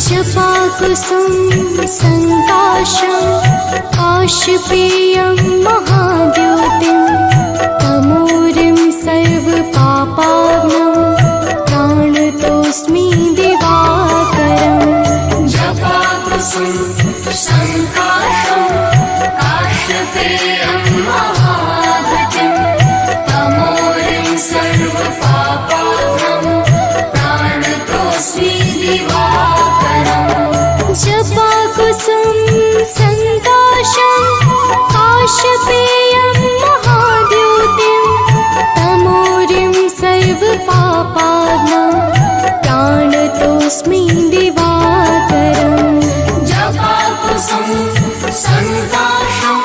जपाकुसुम संकाशं काशपेयं महाद्योतिं तमोरिं सर्वपापाग्नं प्राणतोऽस्मि दिवाकरम्। जपाकुसुम संकाशं काशपेयं महाद्योतिं तमोरिं सर्वपापाग्नं प्राणतोऽस्मि दिवाकरम्। जपाकुसुम संकाशं काशपेयं महाद्योतिं तमोरिं सर्वपापाग्नं प्राणतोऽस्मि दिवाकरम्। जपाकुसुम संकाशं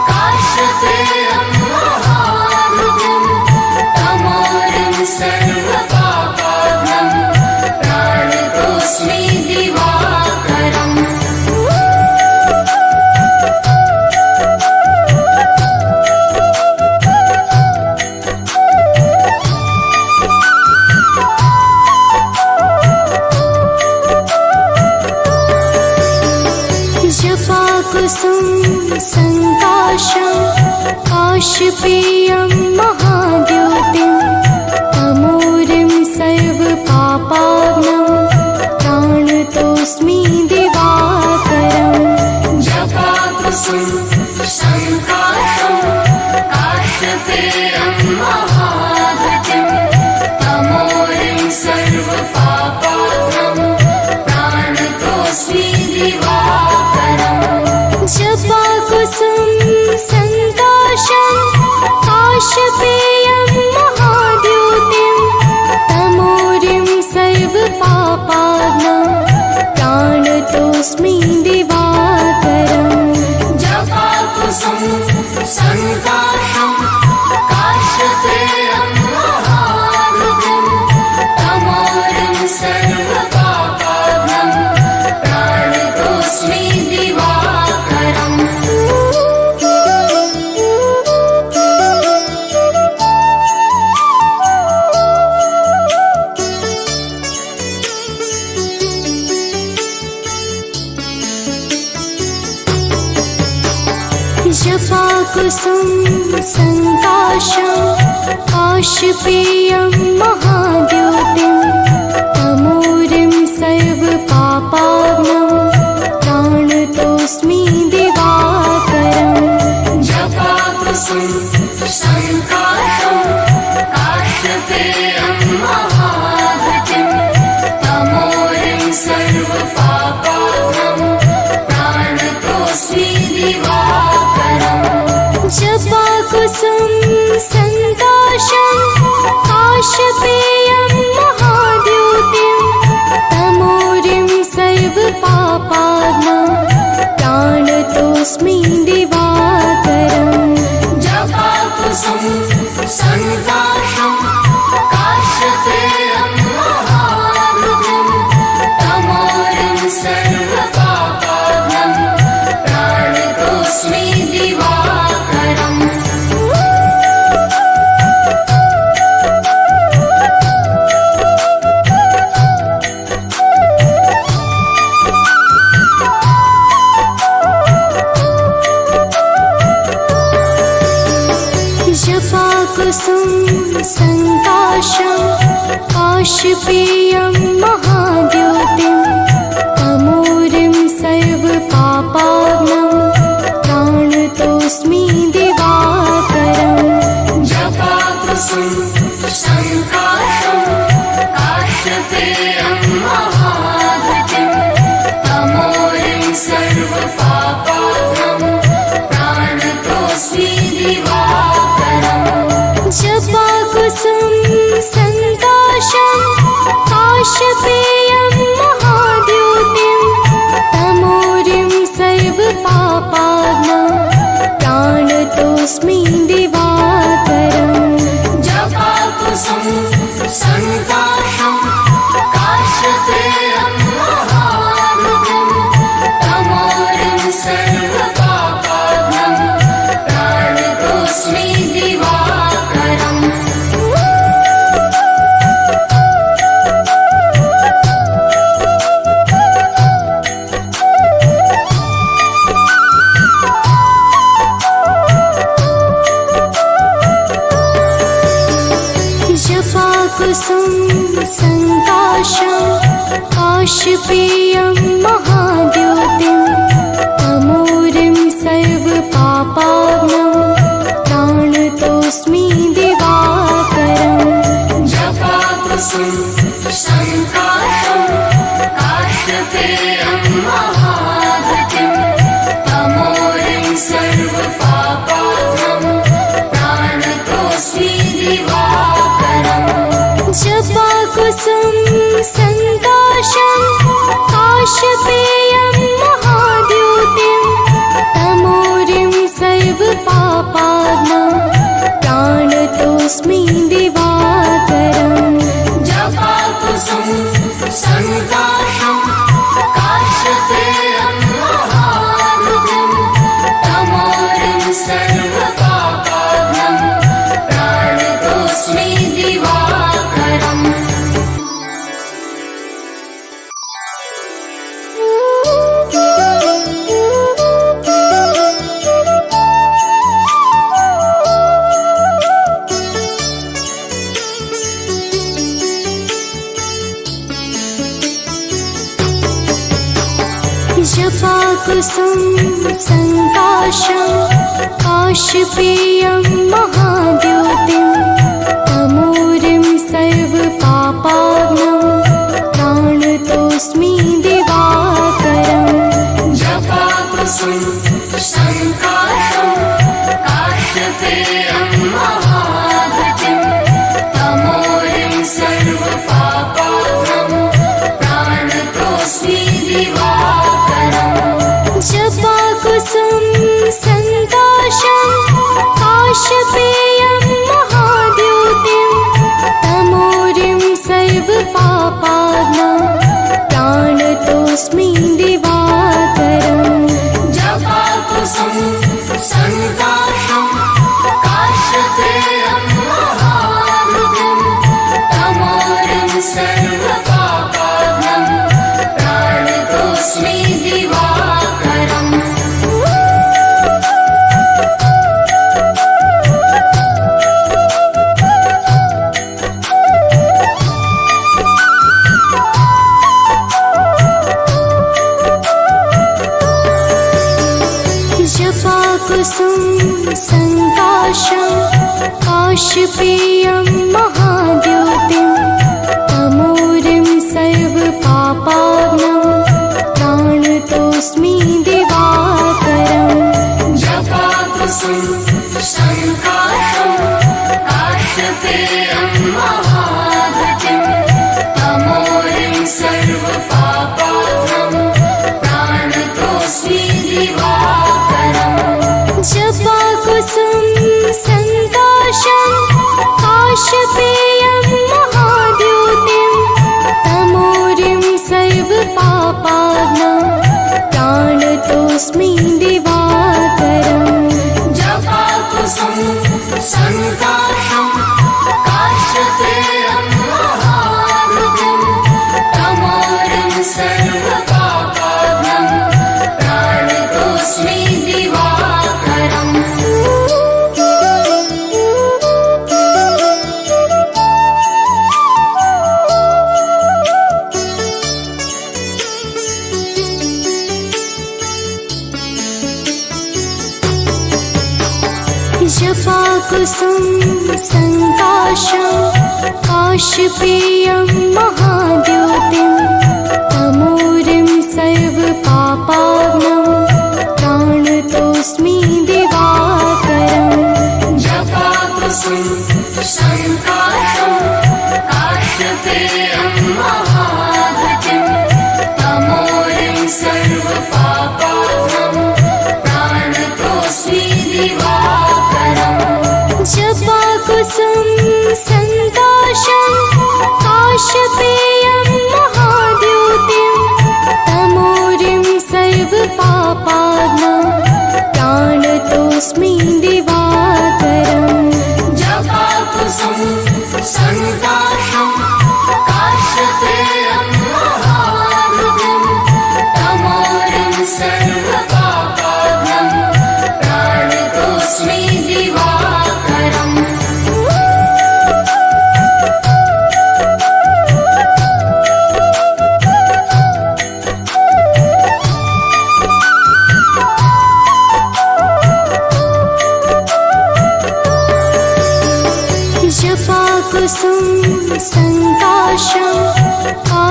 काशपेयं महाद्योतिं तमोरिं सर्वपापाग्नं प्राणतोऽस्मि दिवाकरम्। जपाकुसुम संकाशं काशपेयं महाद्योतिं तमोरिं सर्वपापाग्नं प्राणतोऽस्मि दिवाकरम्। जपाकुसुम संकाशं काशपेयं महाद्योतिं तमोरिं सर्वपापाग्नं प्राणतोऽस्मि दिवाकरम्। जपाकुसुम संकाशं काशपेयं महाद्योतिं तमोरिं सर्वपापाग्नं प्राणतोऽस्मि दिवाकरम्। जपाकुसुम संकाशं काशपेयं महाद्योतिं तमोरिं सर्वपापाग्नं प्राणतोऽस्मि दिवाकरम्। जपाकुसुम संकाशं काशपेयं महाद्योतिं तमोरिं सर्वपापाग्नं प्राणतोऽस्मि दिवाकरम्। जपाकुसुम संकाशं काशपेयं महाद्योतिं तमोरिं सर्वपापाग्नं प्राणतोऽस्मि दिवाकरम्। जपाकुसुम संकाशं काशपेयं महाद्योतिं तमोरिं सर्वपापाग्नं प्राणतोऽस्मि दिवाकरम्। जपाकुसुम संकाशं काशपेयं महाद्योतिं तमोरिं सर्वपापाग्नं प्राणतोऽस्मि दिवाकरम्। जपाकुसुम संकाशं काशपेयं महाद्योतिं तमोरिं सर्वपापाग्नं प्राणतोऽस्मि दिवाकरम्। जपाकुसुम संकाशं काशपेयं महाद्योतिं तमोरिं सर्वपापाग्नं प्राणतोऽस्मि दिवाकरम्। जपाकुसुम संकाशं काशपेयं काशपेयं महाद्योतिं तमोरिं सर्वपापाग्नं प्राणतोऽस्मि दिवाकरम् जपाकुसुम संकाशं काश्यपेयं महाधृतिं तमोरिं सर्वपापाग्नं प्राणतोऽस्मि दिवाकरम् जपाकुसुम संकाशं काशपेयं महाद्योतिं तमोरिं सर्वपापाग्नं प्राणतोऽस्मि दिवाकरम् जपाकुसुम संकाशं काश्यपेयं महाधृतिं तमोरिं सर्वपापाग्नं प्राणतोऽस्मि दिवाकरम् जपाकुसुम संकाशं काशपेयं महाद्योतिं तमोरिं सर्वपापाग्नं प्राणतोऽस्मि दिवाकरम् जपाकुसुम संकाशं काश्यपेयं महाधृतिं तमोरिं सर्वपापाग्नं प्राणतोऽस्मि दिवाकरम् जपाकुसुम संकाशं काशपेयं महाद्योतिं तमोरिं सर्वपापाग्नं प्राणतोऽस्मि दिवाकरम् जपाकुसुम संकाशं काश्यपेयं महाधृतिं तमोरिं सर्वपापाग्नं प्राणतोऽस्मि दिवाकरम् जपाकुसुम संकाशं काशपेयं महाद्योतिं तमोरिं सर्वपापाग्नं प्राणतोऽस्मि दिवाकरम् जपाकुसुम संकाशं काश्यपेयं महाधृतिं तमोरिं सर्वपापाग्नं प्राणतोऽस्मि दिवाकरम् जपाकुसुम संकाशं काशपेयं महाद्योतिं तमोरिं सर्वपापाग्नं प्राणतोऽस्मि दिवाकरम् जपाकुसुम संकाशं काश्यपेयं महाधृतिं तमोरिं सर्वपापाग्नं प्राणतोऽस्मि दिवाकरम् जपाकुसुम संकाशं काशपेयं महाद्योतिं तमोरिं सर्वपापाग्नं प्राणतोऽस्मि दिवाकरम् जपाकुसुम संकाशं काश्यपेयं महाधृतिं तमोरिं सर्वपापाग्नं प्राणतोऽस्मि दिवाकरम् जपाकुसुम संकाशं काशपेयं महाद्योतिं तमोरिं सर्वपापाग्नं प्राणतोऽस्मि दिवाकरम् जपाकुसुम संकाशं काश्यपेयं महाधृतिं तमोरिं सर्वपापाग्नं प्राणतोऽस्मि दिवाकरम्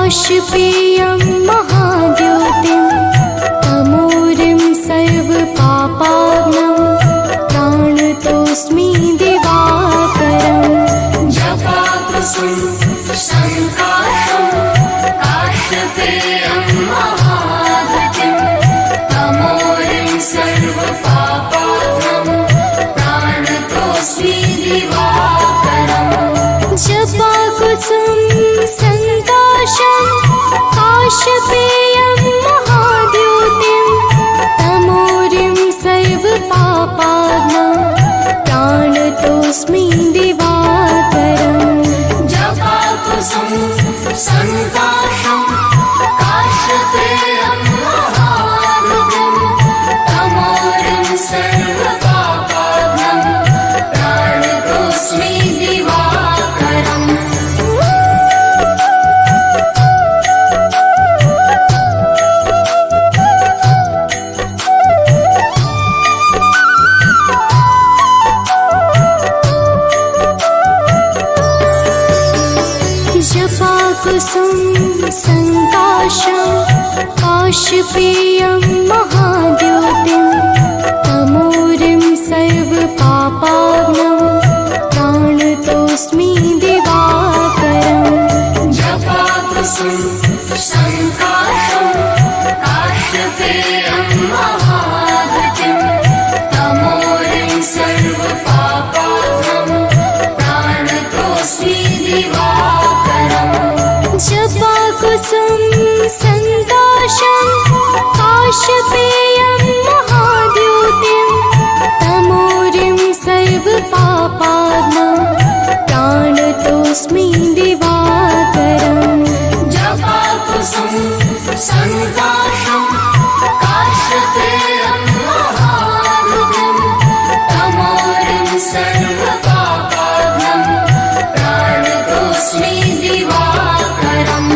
काशपेयं महाद्योतिं तमोरिं सर्वपापाग्नं प्राणतोऽस्मि दिवाकरम् जपाकुसुम संकाशं काशपेयं महाद्युतिं तमोरिं सर्वपापाग्नं प्राणतोऽस्मि दिवाकरम् जपाकुसुम संकाशं काशपेयं महाद्योतिं तमोरिं सर्वपापाग्नं प्राणतोऽस्मि दिवाकरम् जपाकुसुम संकाशं काशपेयं महाद्युतिं तमोरिं सर्वपापाग्नं प्राणतोऽस्मि दिवाकरम् जपाकुसुम संकाशं काशपेयं महाद्योतिं तमोरिं सर्वपापाग्नं प्राणतोऽस्मि दिवाकरम् जपाकुसुम संकाशं काशपेयं महाद्युतिं तमोरिं सर्वपापाग्नं प्राणतोऽस्मि दिवाकरम् जपाकुसुम संकाशं काशपेयं महाद्योतिं तमोरिं सर्वपापाग्नं प्राणतोऽस्मि दिवाकरम् जपाकुसुम संकाशं काशपेयं महाद्युतिं तमोरिं सर्वपापाग्नं प्राणतोऽस्मि दिवाकरम्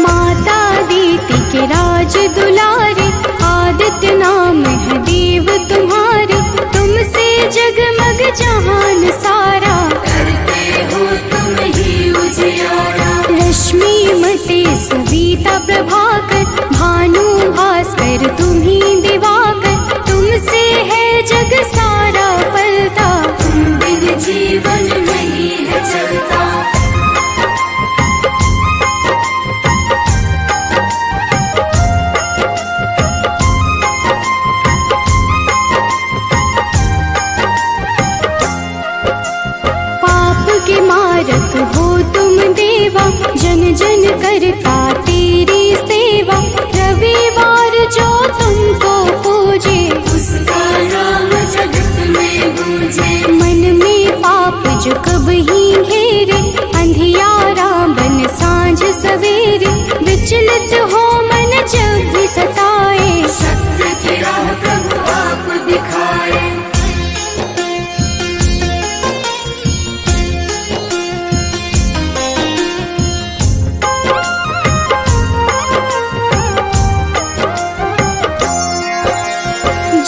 माता दीति के राज दुलारे आदित्य नाम है देव तुम्हारे तुमसे जगमग जहान सारा करते हो तुम ही उजियारा रश्मि मते सविता प्रभाकर भानु भास्कर तुम्ही दिवाकर तुमसे है जग सारा पलता तुम बिन जीवन नहीं है चलता पाप के मारक हो तुम देवा जन जन करता तेरी सेवा रविवार जो तुमको पूजे उसका नाम जगत में गूंजे मन में पाप जो कब ही घेरे अंधियारा बन सांझ सवेरे विचलित हो मन जब भी सताए सत्य की राह प्रभु आप दिखाए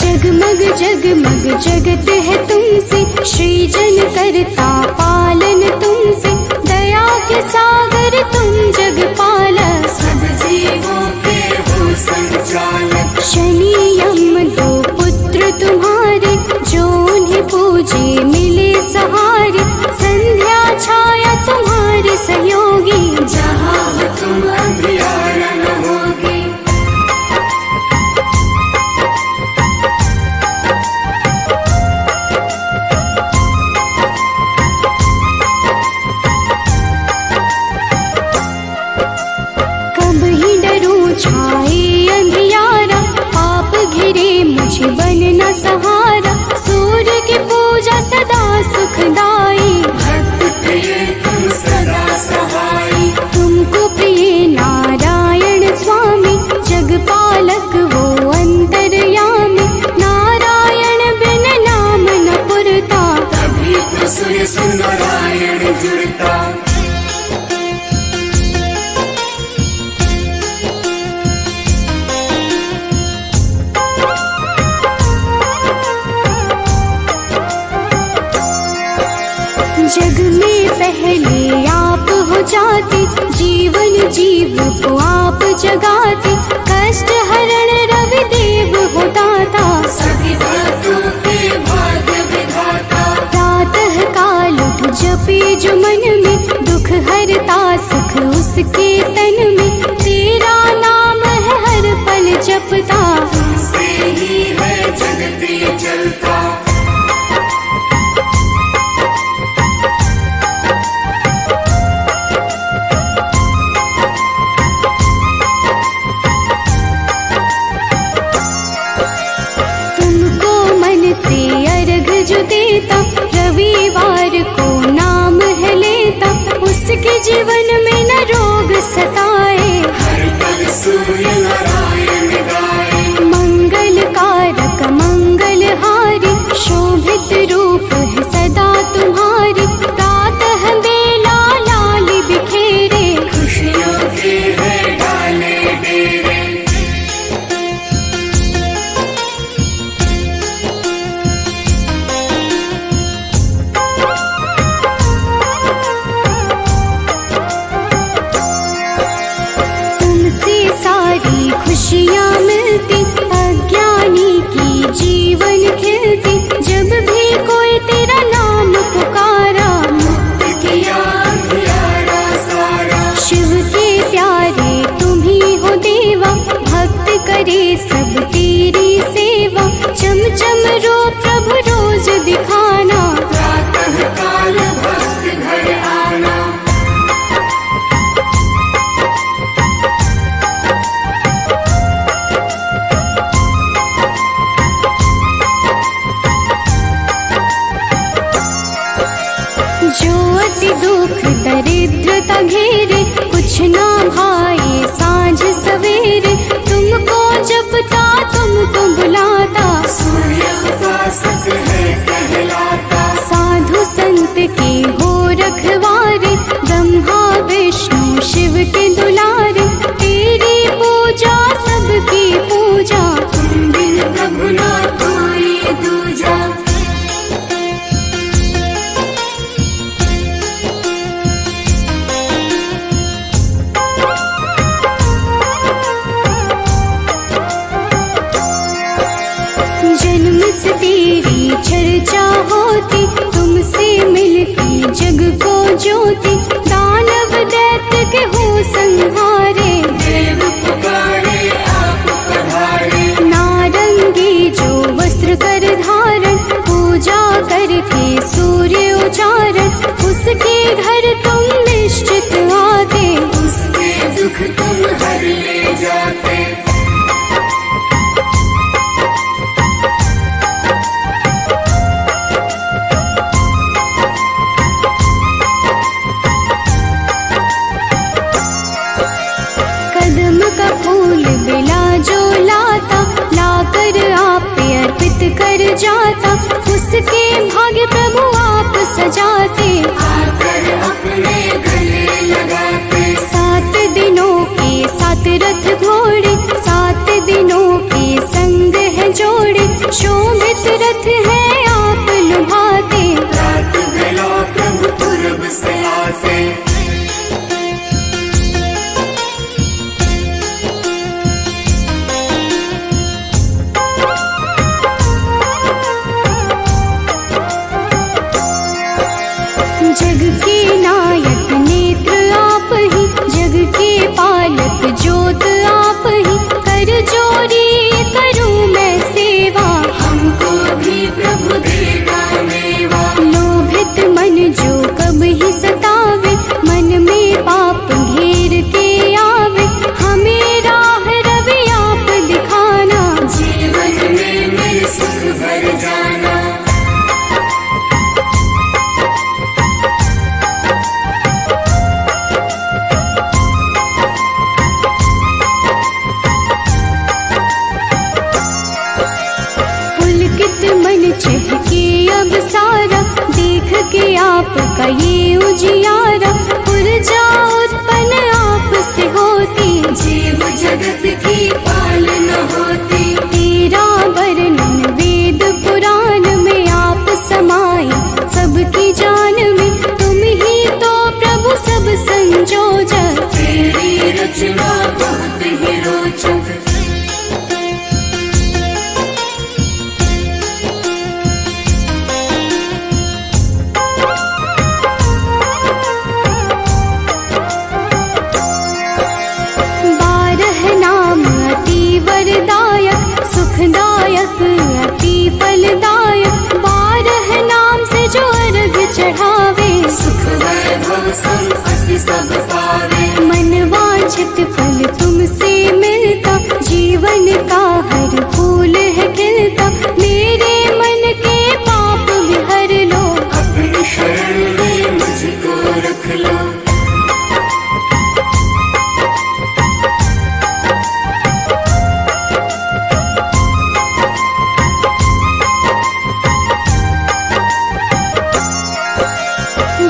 जगमग जगमग जगत है तुमसे सृजन करता पालन तुमसे दया के सागर तुम जग पालक सब जीवों के हो संचालक शनि यम दो पुत्र तुम्हारे जो उन्हें पूजे मिले सहारे संध्या छाया तुम्हारे सहयोगी जहाँ हो तुम अंधियारा न होगी कब ही डरूं छाए अंधियारा पाप घिरे मुझे बनना सहारा सूर्य की पूजा सदा सुखदाई भक्त प्रिय तुम सदा सहाय तुमको प्रिय नारायण स्वामी जगपालक वो अंतर्यामी नारायण बिन नाम न पुरता तभी तो सूर्य सुनारायण जुड़ता जीव को आप जगाते, कष्ट हरण रवि देव हो दाता, सभी भक्तों के भाग्य विधाता। प्रातः काल उठ जपे जो मन में, दुख हरता सुख उसके तन में, तेरा नाम है हर पल जपता, से ही है जगती चलता। तुमको मन से अर्घ जो देता, रविवार को नाम है लेता, उसके जीवन में न रोग सताए, हर पल सूर्य नारायण गाए। मंगल कारक मंगलहारी, शोभित रूप है सदा तुम्हारी, प्रातः बेला लाल बिखेरे, खुशियों के है डाले डेरे। तुमसे सारी खुशियाँ मिलती, अज्ञानी की जीवन खिलती, जब भी कोई तेरा नाम पुकारा, किया अंधियारा सारा। शिव के प्यारे तुम ही हो देवा, भक्त करे सब तेरी सेवा, चम चम रो प्रभु रोज दिखाना, प्रातः काल भक्त घर आना। जो अति दुख दरिद्रता घेरे, कुछ ना भाए सांझ सवेरे, तुमको जपता तुमको बुलाता, सूर्य उपासक है कहलाता। साधु संत के हो रखवारे, ब्रह्मा विष्णु शिव के दुलारे, तेरी पूजा सबकी पूजा, तुम बिन प्रभु ना कोई दूजा। जन्म से तेरी चर्चा होती, तुमसे मिलती जग को ज्योति, दानव दैत्य के हो संहारे, देव पुकारे आप पधारे। नारंगी जो वस्त्र कर धारण, पूजा करके सूर्य उचारण, उसके घर तुम निश्चित आते, उसके दुख तुम हर ले जाते। कदम का फूल बिला जो लाता, लाकर आप पे अर्पित कर जाता, उसके भाग्य प्रभु आप सजाते, आकर अपने गले लगाते। 7 दिनों के 7 रथ घोड़े, 7 दिनों के संग है जोड़े, शोभित रथ है आप लुभाते, रात बेला प्रभु पूरब से आते। जग के नायक नेत्र आप ही, जग के पालक ज्योत आप ही, कर जोरी करूं मैं सेवा, हमको भी प्रभु देगा मेवा। लोभित मन जो कब ही सतावे, मन में पाप घेर के आवे, हमें राह रवि आप दिखाना, जीवन में मेरे सुख भर जाना। पुलकित मन चहके अब सारा, देख के आपका ये उजियारा, ऊर्जा उत्पन्न आप से होती, जीव जगत की पालना होती। तेरा वर्णन वेद पुराण में आप समाए, सबकी जान में तुम ही तो प्रभु सब संजोजक, तेरी रचना बहुत ही रोचक। वरदायक सुखदायक अति फलदायक 12 नाम से जो अर्घ चढ़ावे सुख वैभव संपत्ति सब पावे। मन वांछित फल तुमसे मिलता जीवन का हर फूल है खिलता। मेरे मन के पाप भी हर लो अपनी शरण में मुझको रख लो।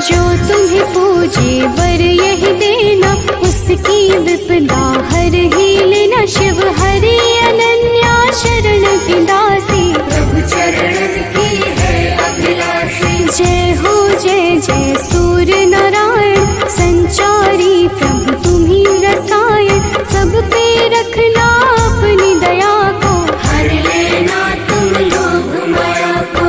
जो तुम्हें पूजे वर यही देना उसकी विपदा हर ही लेना। शिव हरि अनन्या शरण की दासी प्रभु चरण की है अभिलाषी। जय हो जय जय सूर्य नारायण संचारी प्रभु तुम्ही रसायन। सब पे रखना अपनी दया को हर लेना तुम लोभ माया को।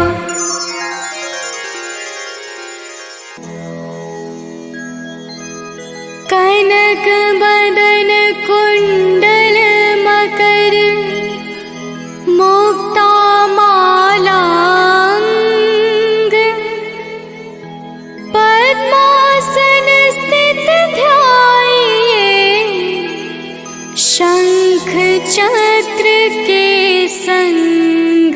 कनक बदन कुंडल मकर मुक्ता मालांग पद्मासन स्थित ध्याये शंख चक्र के संग।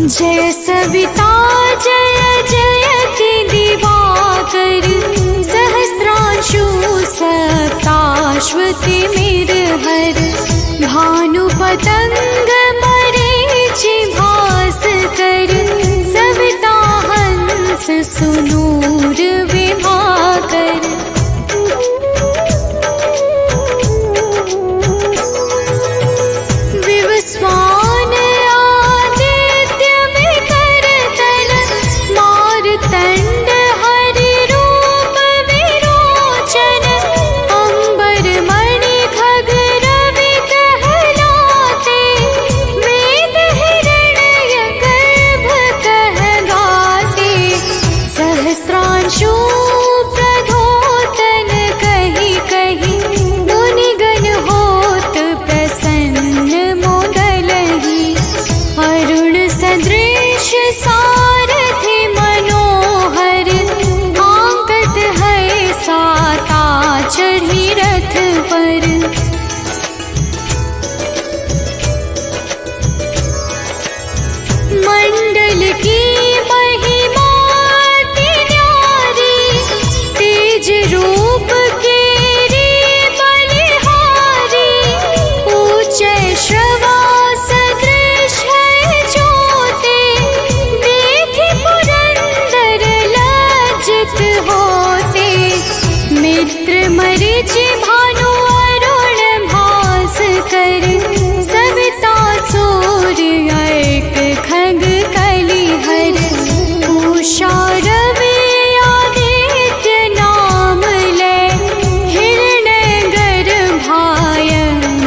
जय सविता जय जयति दिवाकर सहस्रांशु सप्ताश्वति मेरहर भानु पतंग मरीचि भास्कर सविता हंस सुनूर विभाकर। विवस्वान आदित्य विकर्तन मारतंड हरि रूप विरोचन अंबर मणि खग रवि कहलाते वेद हिरण्य गर्भ कह गाते। सहस्रांशु प्रधोतन कही कही मुनिगण होत प्रसन्न मोदलहि। अरुण सदृश सारथि मनोहर आंकत है साता चढ़ी रथ पर। मंडल की महिमा अति न्यारी तेज रूप केरी बलिहारी। ऊंचे श्रवा सदृश है ज्योति देखि पुरंदर लज्जित होते। मित्र मरीचि भानु अरुण भास्कर सविता सूर्य एक खग कलिहर। उषा रवि आदित्य नाम ले हिरण्य गर्भाय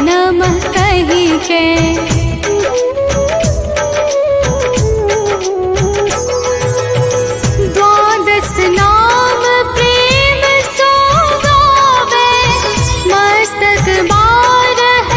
नमः कहि के। द्वादश नाम प्रेम सो गावे मस्तक बारह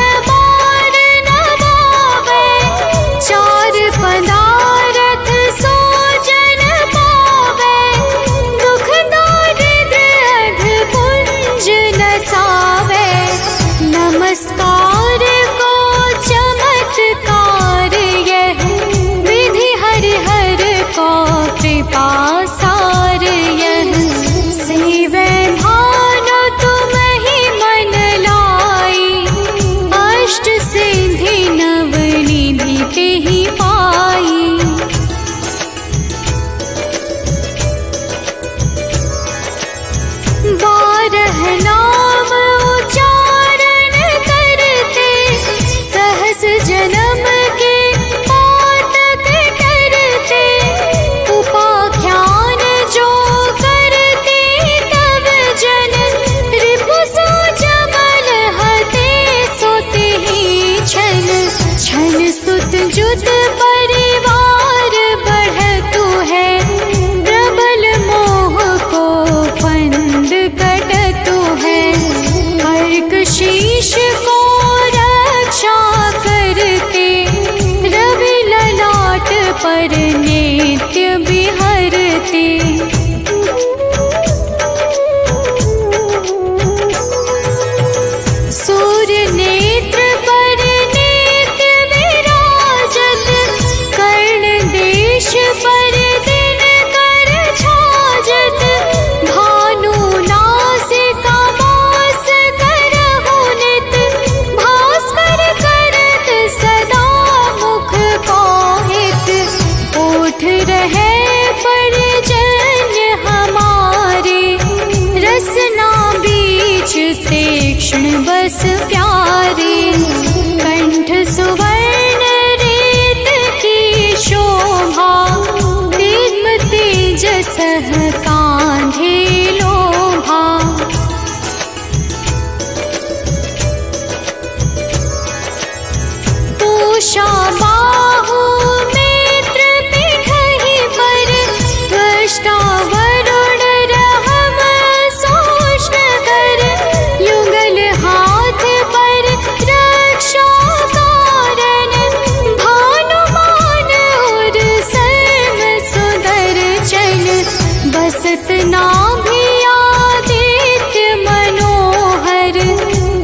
नाभियादित्य मनोहर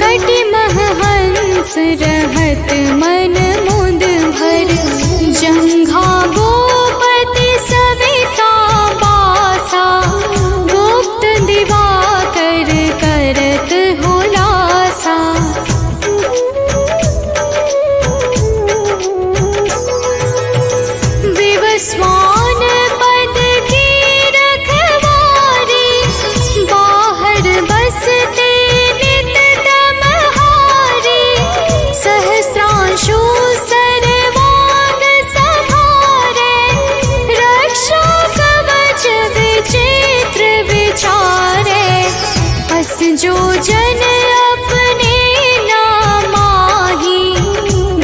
कटिमह हंस रहत मन मुद भर जंघा गोपति सविता बासा गुप्त दिवाकर करत हुलासा विवस्वान पद की रखवारी बाहर बसते नित तमहारी सहस्रांशु सरवान सभारे रक्षा कवच विचित्र विचारे अस जो जन अपने नामाही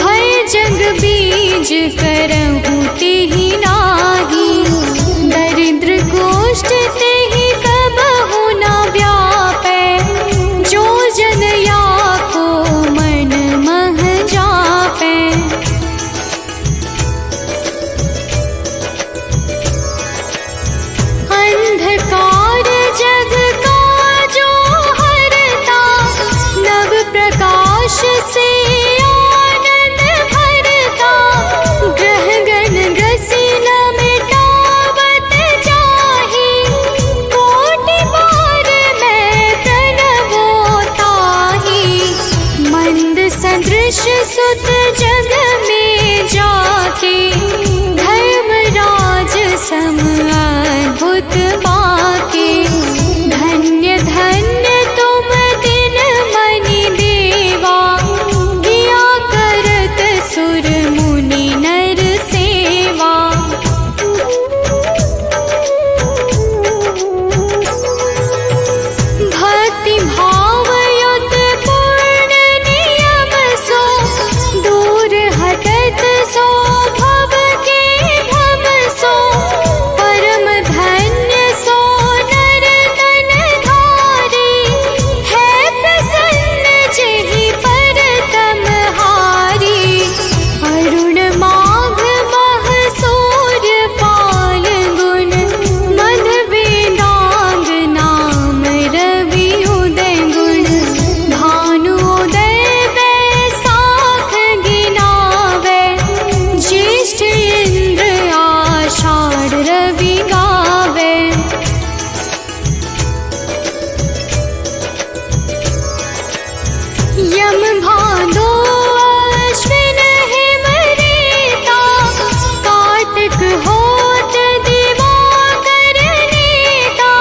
भय जग बीज करहु तेहि नाही दरिद्र गोष्ठ तेहि कबहु न व्यापै जो जन या को मन मह जापै अंधकार जग का जो हरता नव प्रकाश से आनंद भरता ग्रह गण ग्रसी न मिटावत जाहि कोटि बार मैं प्रणवो ताहि मंद सदृश सुत जग में जाके धर्मराज सम अद्भुत बाके धन्य धन्य तुम दिन मनि देवा किया करत सुर मुनि नर सेवा भक्ति भाव युत पूर्ण नियम सो दूर हटत सो भव के भव सो परम धन्य सो नर तन धारी है प्रसन्न जेहि पर तमहारी अरुण माघ मह सूर्य पाल गुण मध वेदांग नाम रवि उदय गुण भानुदय बैसाख गिनावै ज्येष्ठ इंद्र आषाढ़ रवि गावै यम भादो अश्विन हिम रेता कार्तिक होत दिवाकर नेता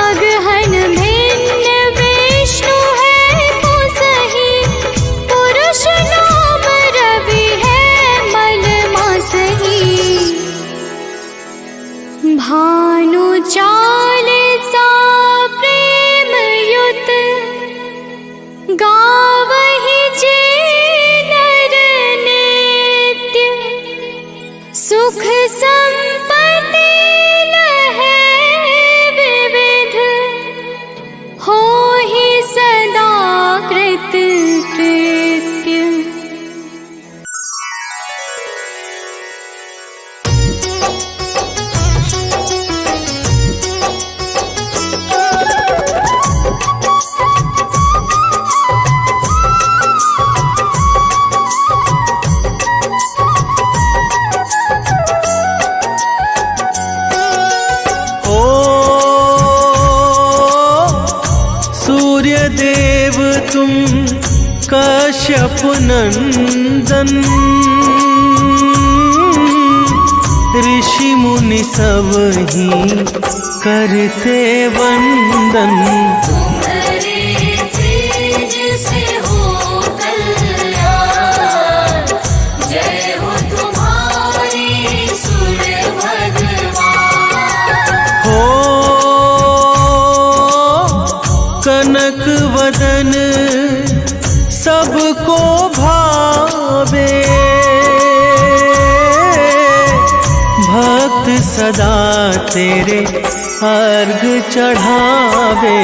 अगहन भिन्न विष्णु है पुसहि पुरुष नाम रवि है मल मासहि भानु चालीसा प्रेम युत गावहि जे नर नित्य सुख संपत्ति लहै विविध होहि सदा कृत कृत्य ओ सूर्य देव तुम कश्यप नंदन ऋषि मुनि सब ही करते वंदन तुम्हारे तेज से हो कल्याण जय हो तुम्हारी सूर्य भगवान हो कनक वदन सबको भावे भक्त सदा तेरे अर्घ चढ़ावे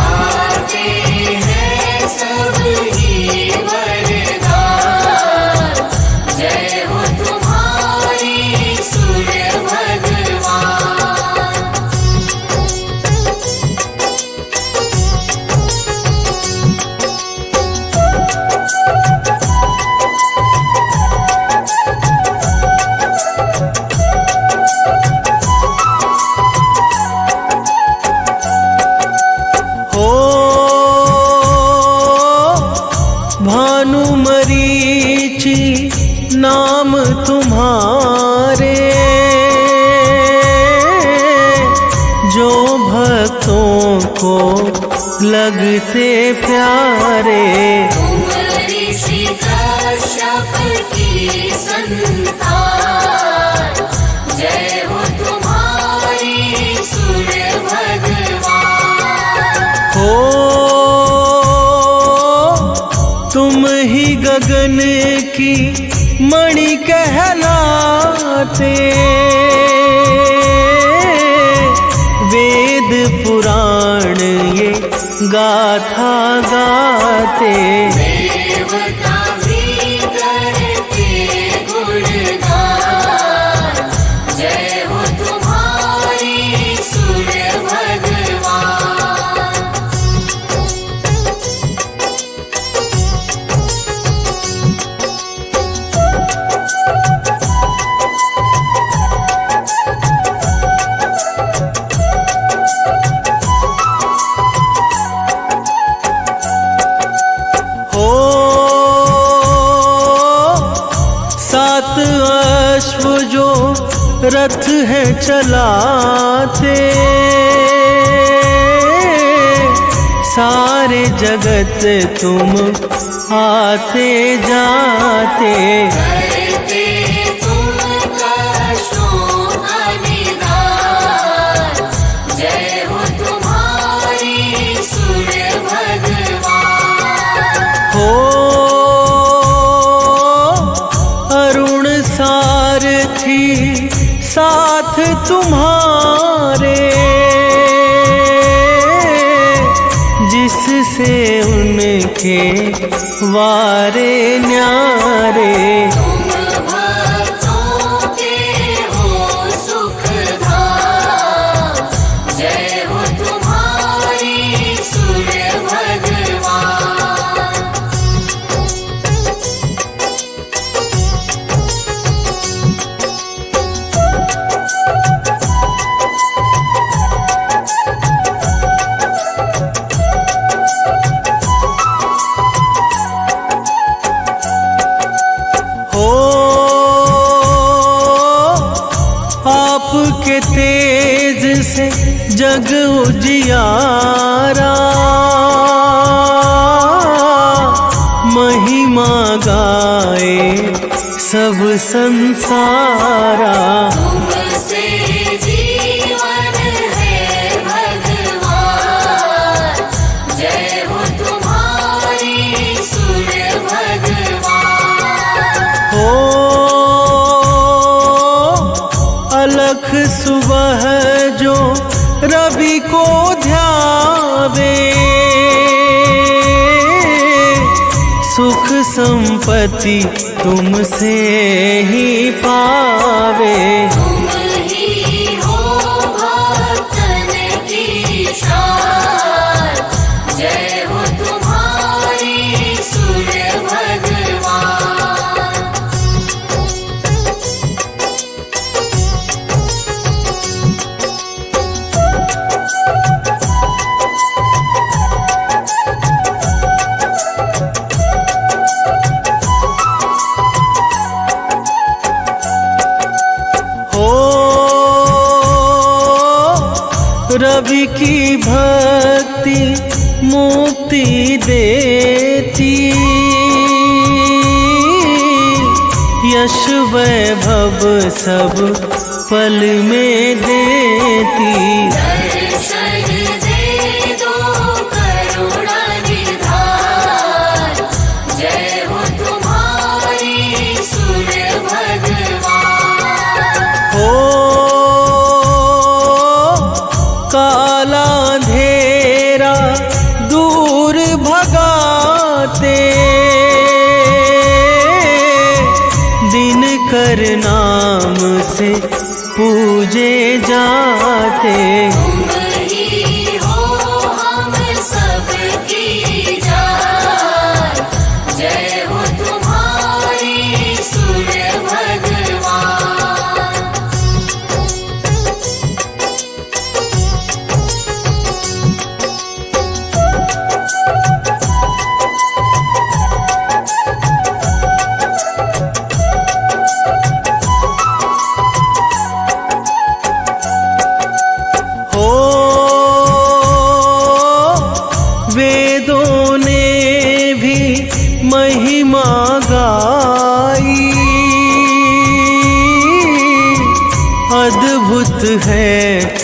आते हैं सब ही वरदान जय हो तुम्हारी सूर्य भगवान भक्तों को लगते प्यारे। तुम ऋषि कश्यप की संतान, जय हो तुम्हारी सूर्य भगवान। हो तुम ही गगन की मणि कहलाते, वेद पुराण ये गाथा गाते। देवता भी करते गुणगान, जय हो तुम्हारी सूर्य भगवान। हो सात अश्व जो रथ है चलाते, सारे जगत तुम आते जाते। करते तुम कष्टों का निदान, जय हो तुम्हारी सूर्य भगवान। हो अरुण सारथी साथ तुम्हारे, जिससे उनके वारे न्यारे। तुम भक्तों के हो सुखधाम, जय हो तुम्हारी सूर्य भगवान। हो आपके तेज से जग उजियारा, महिमा गाए सब संसारा। तुमसे जीवन है भगवान, जय हो तुम्हारी सूर्य भगवान। हो अलख सुबह जो रवि को ध्यावे, सुख संपत्ति तुमसे ही पावे। तुम ही हो भक्तन की शान, जय हो तुम्हारी सूर्य भगवान। हो रवि की भक्ति मुक्ति देती, यश वैभव सब पल में देती। दर्शन दे दो करुणा निधान, जय हो तुम्हारी सूर्य भगवान। हो काला अंधेरा दूर भगाते, दिनकर नाम से पूजे जाते। तुम ही हो हम सबकी जान, जय हो तुम्हारी सूर्य भगवान। हो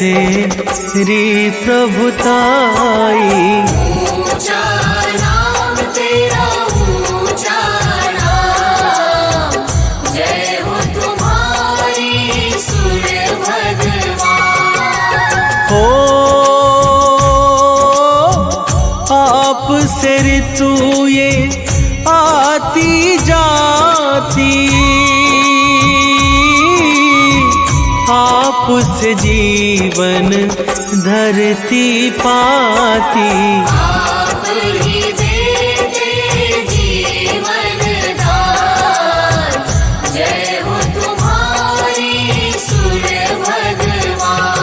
तेरी प्रभुताई। ऊंचा नाम तेरा ऊंचा नाम, जय हो तुम्हारी सूर्य भगवान। हो आपसे ऋतु ये आती जाती, आपसे जीवन धरती पाती। आप ही देते जीवन दान, जय हो तुम्हारी सूर्य भगवान।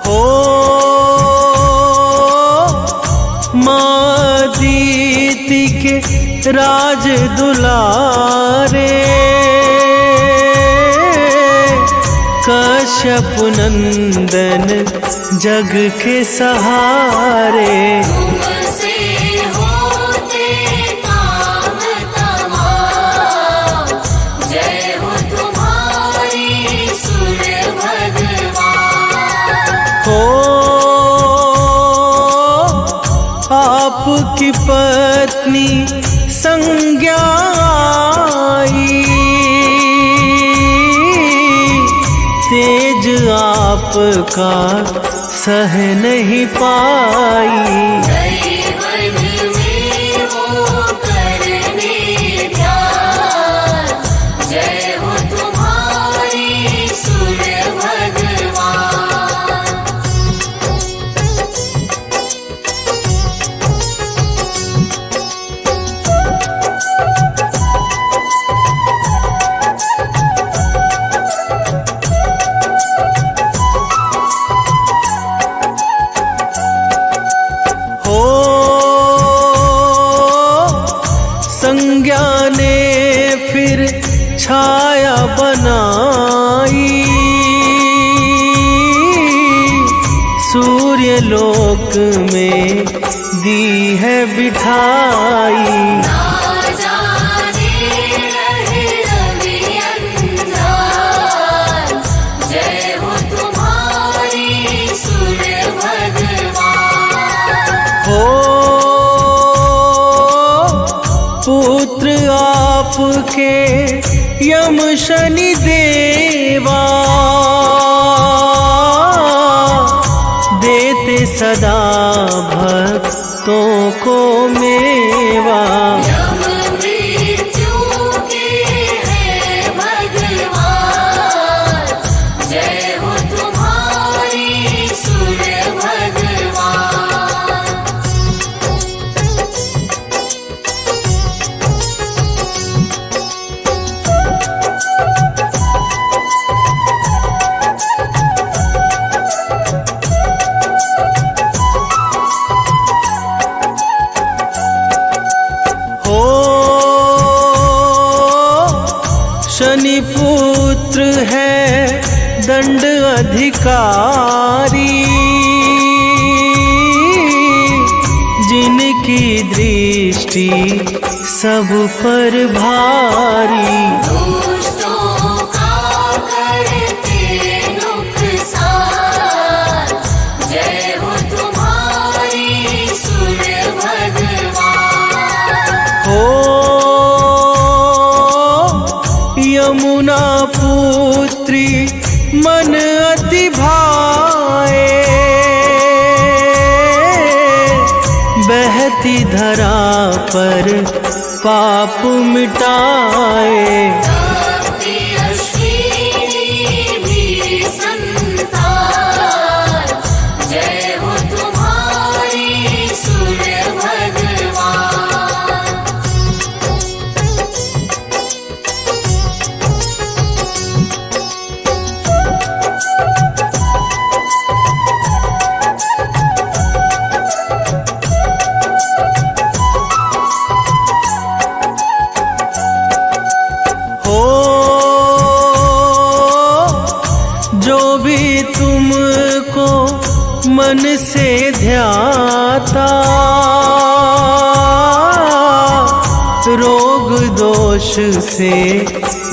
हो माँ दीति के राज दुलारे, कश्यप नंदन जग के सहारे। तुमसे होते काम तमाम, जय हो तुम्हारी सूर्य भगवान। हो आपकी पत्नी संज्ञा आई, तेज आपका सह नहीं पाई। जीवन में वो करने ध्यान, जय हो तुम्हारी सूर्य भगवान। हो संज्ञा ने फिर छाया बनाई, सूर्य लोक में दी है बिठाई। ना जाने रहे रवि अंधार, जय हो तुम्हारी सूर्य भगवान। हो पुत्र आपके यम शनि देवा, देते सदा भक्तों को मेवा। यम मृत्यु के हैं भगवान, जय हो तुम्हारी सूर्य भगवान। हो शनि पुत्र है दंड अधिकारी, जिनकी दृष्टि सब पर भारी। दुष्टों का करते नुकसान, जय हो तुम्हारी सूर्य भगवान। हो यमुना पुत्री मन अति भाए, बहती धरा पर पाप मिटाए। भक्ति अश्विनी भी संतान, जय हो तुम्हारी सूर्य भगवान। हो भी तुमको मन से ध्याता, रोग दोष से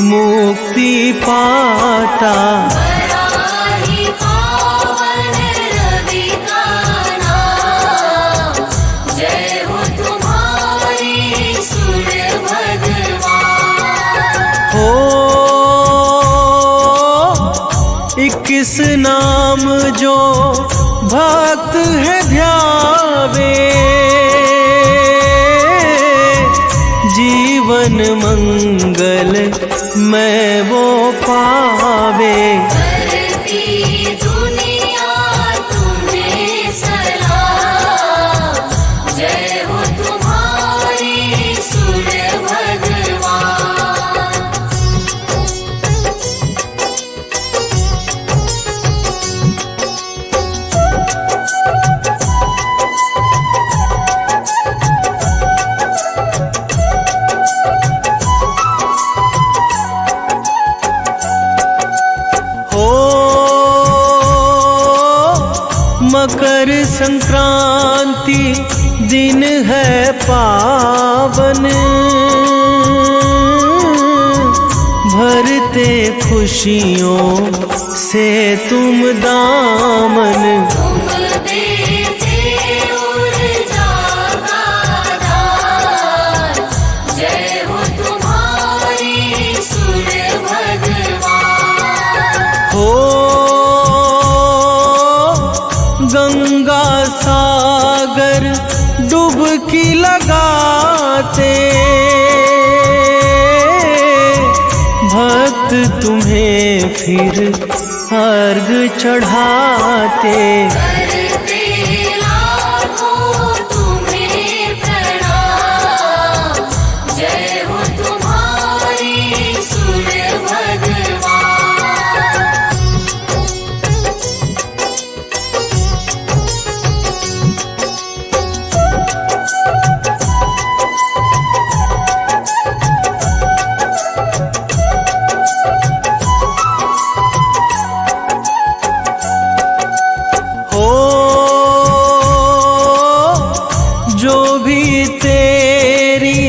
मुक्ति पाता। बराही पावन रवि का नाम, जय हो तुम्हारी सूर्य भगवान। हो 21 नाम जो भक्त है ध्यावे, जीवन मंगल मैं वो पावे। करती दुनिया तुम्हें सलाम, जय हो तुम्हारी सूर्य भगवान। मकर संक्रांति दिन है पावन, भरते खुशियों से तुम दामन। तुम देते ऊर्जा का दान, जय हो तुम्हारी सूर्य भगवान। हो गंगा सागर डुबकी लगाते, भक्त तुम्हें फिर अर्घ चढ़ाते। करते लाखों तुम्हें प्रणाम, जय हो तुम्हारी सूर्य भगवान। जो भी तेरी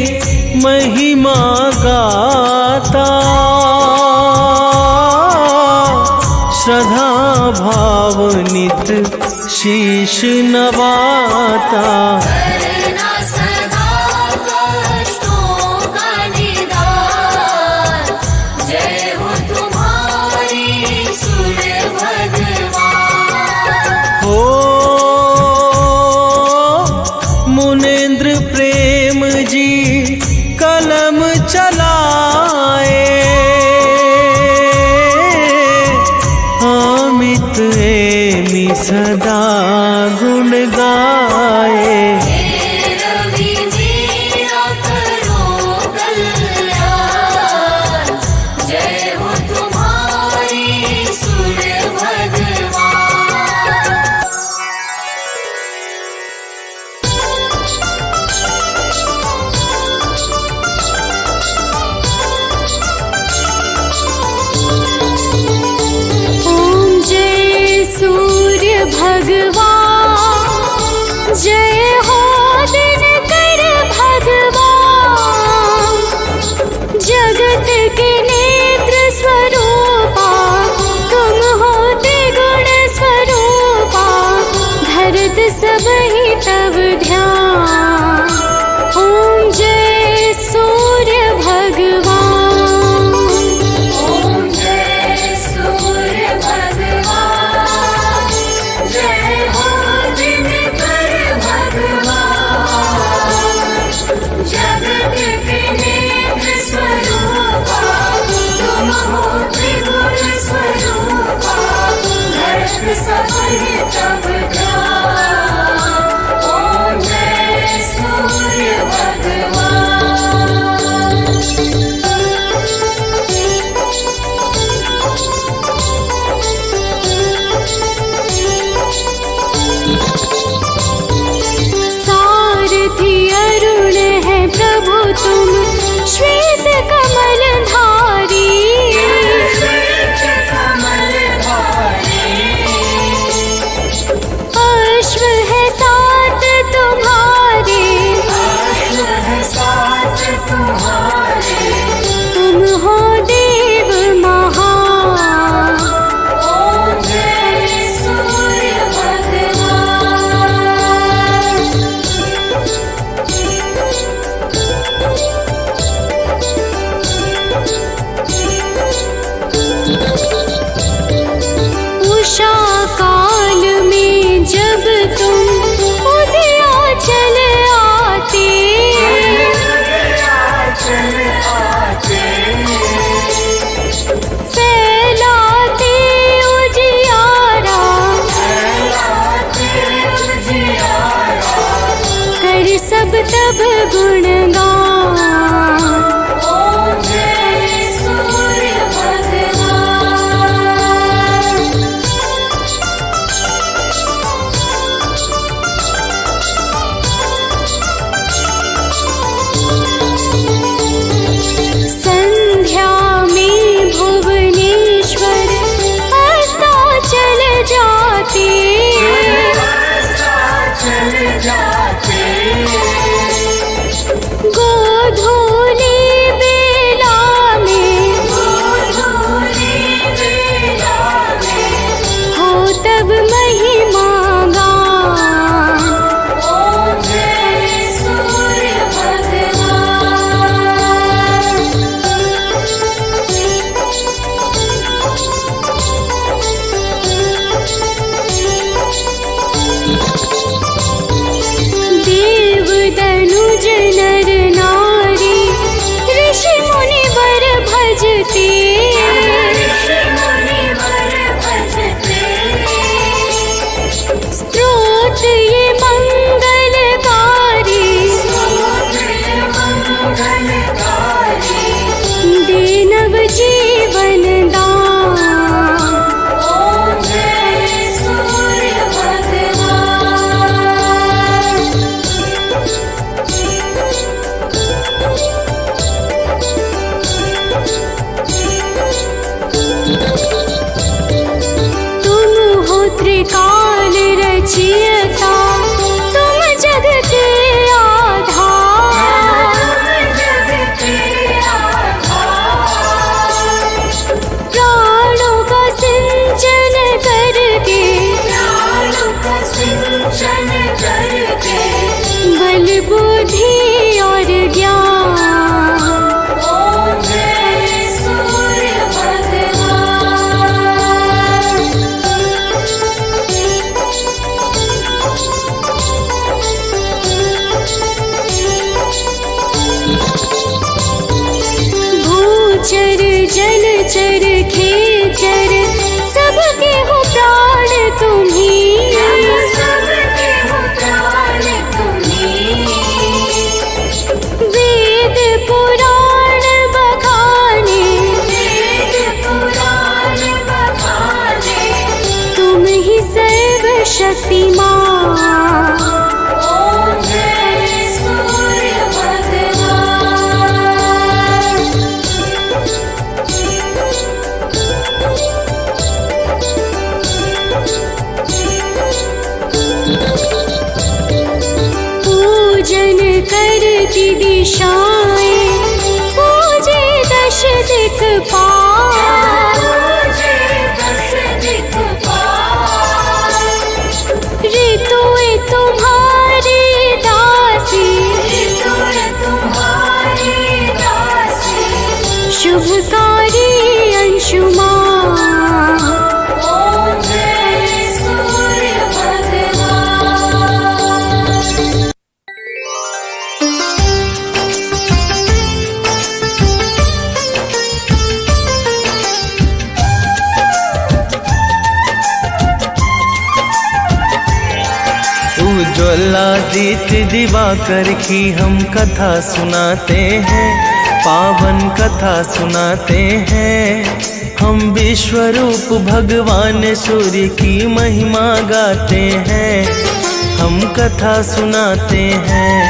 महिमा गाता, श्रद्धा भाव नित शीश नवाता। करना सदा कष्टों का निदान, जय हो तुम्हारी सूर्य भगवान। हो मुनेन्द्र प्रेम जी कलम चलाए, अमित एमि सदा गुण गाए। हे रवि मेरा करो कल्याण, जय हो तुम्हारी सूर्य भगवान। ओम जय सूर्य भगवान, जय हो दिनकर भगवान। जगत के नेत्र स्वरूपा, तुम होते गुण स्वरूपा। धरत सब ही तब ध्यान, ओम जय सूर्य भगवान। ओम जय सूर्य भगवान, जय हो दिनकर भगवान। जगत के नेत्र स्वरूपा, तुम हो त्रिगुण स्वरूपा। धरत सब ही तब ध्यान, ओम जय सूर्य भगवान। सारथी अरुण है प्रभु तुम, श्वेत कमल धारी। श्वेत कमल धारी, त्रिकाल रचियता तुम जग के आधार। प्राणों का सिंचन करके बल बुद्धि और ज्ञान सूर्य भगवान। भूचर जलचर खेचर सबके हो प्राण तुम्ही। वेद पुराण बखाने तुम ही सर्वशक्तिमान। सूर्य भगवान। पूजन करती दिशाएं पूजे दश दिक्पाल। ऋतुएं तुम्हारी दासी शुभकारी अंशुमान। सूर्य भगवान। उज्ज्वलादित दिवाकर की हम कथा सुनाते हैं, पावन कथा सुनाते हैं। हम विश्व रूप भगवान सूर्य की महिमा गाते हैं, हम कथा सुनाते हैं।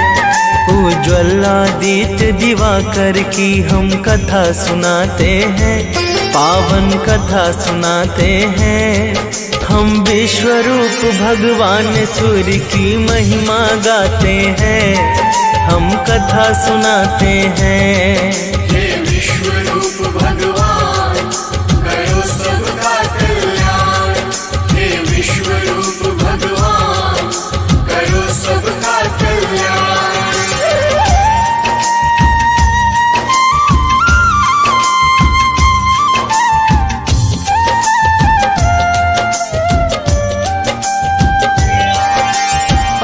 उज्ज्वलादित दिवाकर की हम कथा सुनाते हैं, पावन कथा सुनाते हैं। हम विश्व रूप भगवान सूर्य की महिमा गाते हैं, हम कथा सुनाते हैं। हे विश्व रूप भगवान करो सबका कल्याण। हे विश्व रूप भगवान करो सबका कल्याण।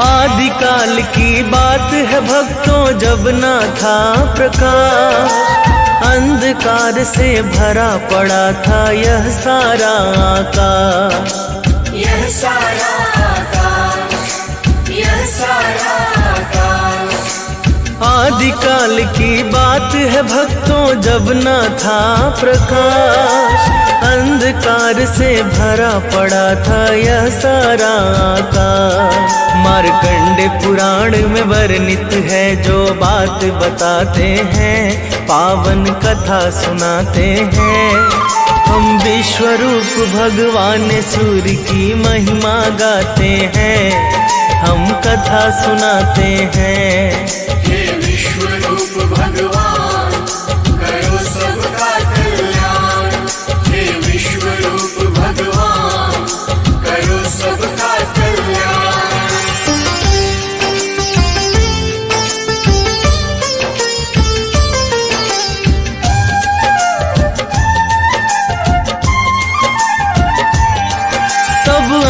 आदिकाल की बात है भक्तों, जब ना था प्रकाश, अंधकार से भरा पड़ा था यह सारा आकाश। यह सारा आकाश, यह सारा आकाश। आदिकाल की बात है भक्तों, जब ना था प्रकाश, अंधकार से भरा पड़ा था यह सारा आकाश। मार्कंडे पुराण में वर्णित है जो बात बताते हैं, पावन कथा सुनाते हैं। हम विश्व रूप भगवान सूर्य की महिमा गाते हैं, हम कथा सुनाते हैं। हे विश्व रूप भगवान करो सबका कल्याण। हे विश्व रूप भगवान करो सबका कल्याण।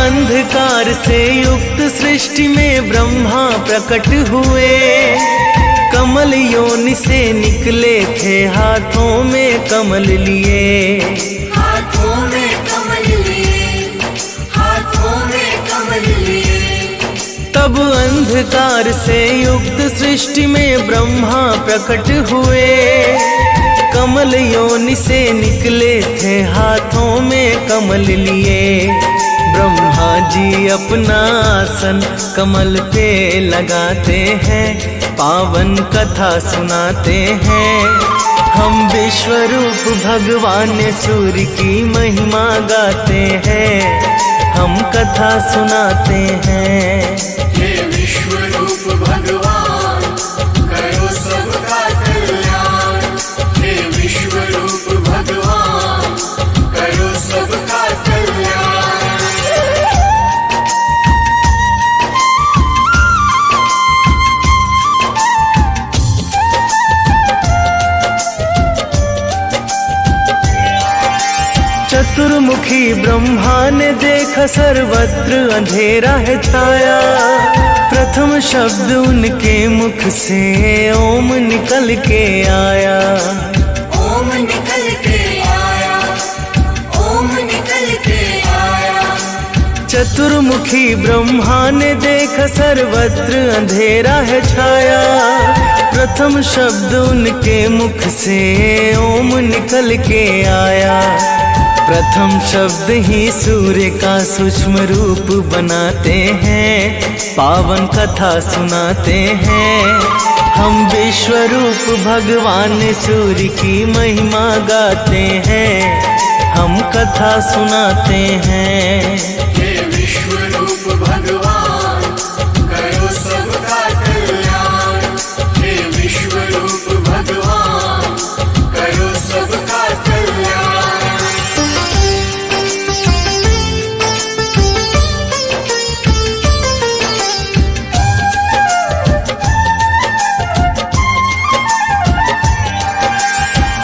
अंधकार से युक्त सृष्टि में ब्रह्मा प्रकट हुए, कमल योनि से निकले थे हाथों में कमल लिए। हाथों में कमल लिए, हाथों में कमल लिए। तब अंधकार से युक्त सृष्टि में ब्रह्मा प्रकट हुए, कमल योनि से निकले थे हाथों में कमल लिए। ब्रह्मा जी अपना आसन कमल पे लगाते हैं, पावन कथा सुनाते हैं। हम विश्व रूप भगवान सूर्य की महिमा गाते हैं, हम कथा सुनाते हैं। हे विश्व रूप भगवान करो सबका कल्याण। हे विश्व रूप भगवान करो सबका कल्याण। चतुर्मुखी ब्रह्मा ने देखा सर्वत्र अंधेरा है छाया। प्रथम शब्द उनके मुख से ओम निकल के आया। ओम निकल के आया, ओम निकल के आया। चतुर्मुखी ब्रह्मा ने देखा सर्वत्र अंधेरा है छाया। प्रथम शब्द उनके मुख से ओम निकल के आया। प्रथम शब्द ही सूर्य का सूक्ष्म रूप बनाते हैं, पावन कथा सुनाते हैं। हम विश्व रूप भगवान सूर्य की महिमा गाते हैं, हम कथा सुनाते हैं। हे विश्व रूप भगवान करो सबका कल्याण। हे विश्व रूप भगवान करो सबका कल्याण।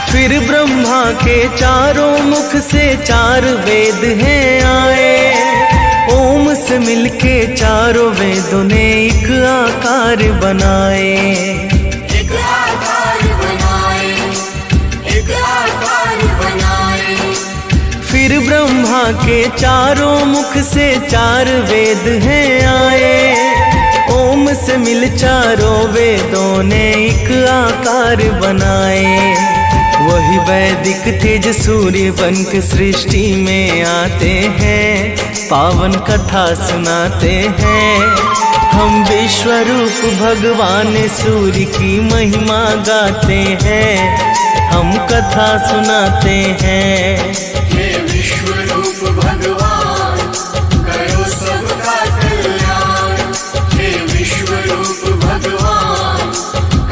फिर ब्रह्मा के चारों मुख से चार वेद हैं आए। ओम से मिलके चारों वेदों ने एक आकार बनाए। एक आकार बनाए, एक आकार बनाए। फिर ब्रह्मा के चारों मुख से चार वेद हैं आए। ओम से मिल चारों वेदों ने एक आकार बनाए। वही वैदिक तेज सूर्य बनकर सृष्टि में आते हैं, पावन कथा सुनाते हैं। हम विश्व रूप भगवान सूर्य की महिमा गाते हैं, हम कथा सुनाते हैं। हे विश्व रूप भगवान करो सबका कल्याण। हे विश्व रूप भगवान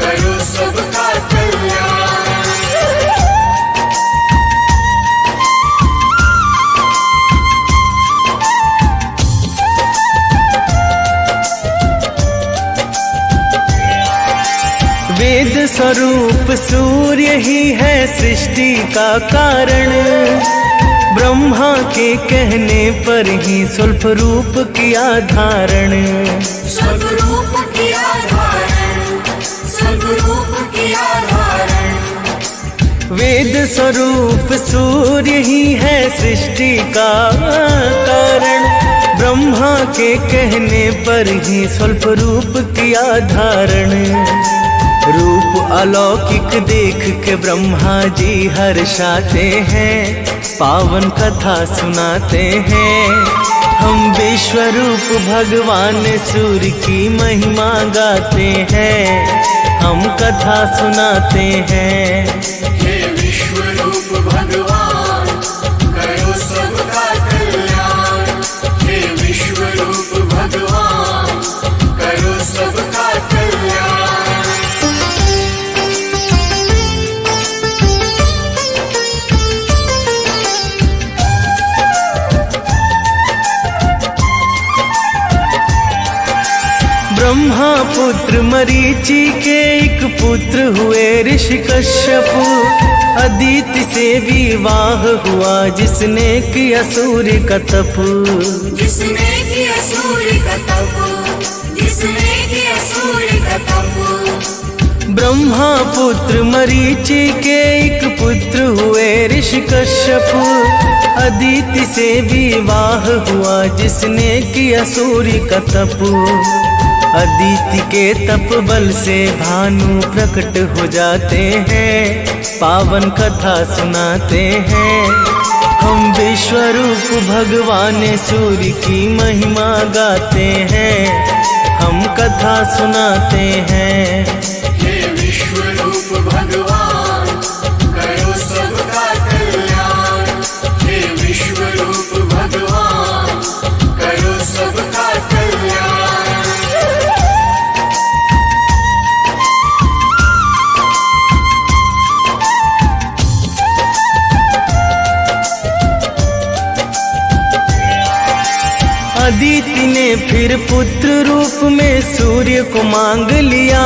करो सबका कल्याण। वेद स्वरूप सूर्य ही है सृष्टि का कारण। ब्रह्मा के कहने पर ही स्वल्प रूप किया धारण। स्वरूप किया धारण, स्वरूप किया धारण। वेद स्वरूप सूर्य ही है सृष्टि का कारण। ब्रह्मा के कहने पर ही स्वल्प रूप किया धारण। रूप अलौकिक देख के ब्रह्मा जी हर्षाते हैं, पावन कथा सुनाते हैं। हम विश्व रूप भगवान सूर्य की महिमा गाते हैं, हम कथा सुनाते हैं। हे विश्व रूप भगवान करो सबका कल्याण। हे विश्व रूप भगवान करो सबका कल्याण। ब्रह्मा पुत्र मरीचि के एक पुत्र हुए ऋषि कश्यप। अदिति से विवाह हुआ जिसने किया सूर्य का तप। जिसने किया सूर्य का तप, जिसने किया सूर्य का तप। ब्रह्मा पुत्र मरीचि के एक पुत्र हुए ऋषि कश्यप। अदिति से विवाह हुआ जिसने किया सूर्य का तप। अदिति के तप बल से भानु प्रकट हो जाते हैं, पावन कथा सुनाते हैं। हम विश्व रूप भगवान सूर्य की महिमा गाते हैं, हम कथा सुनाते हैं। हे विश्व रूप भगवान करो सबका कल्याण। हे विश्व रूप भगवान करो अदिति ने फिर पुत्र रूप में सूर्य को मांग लिया।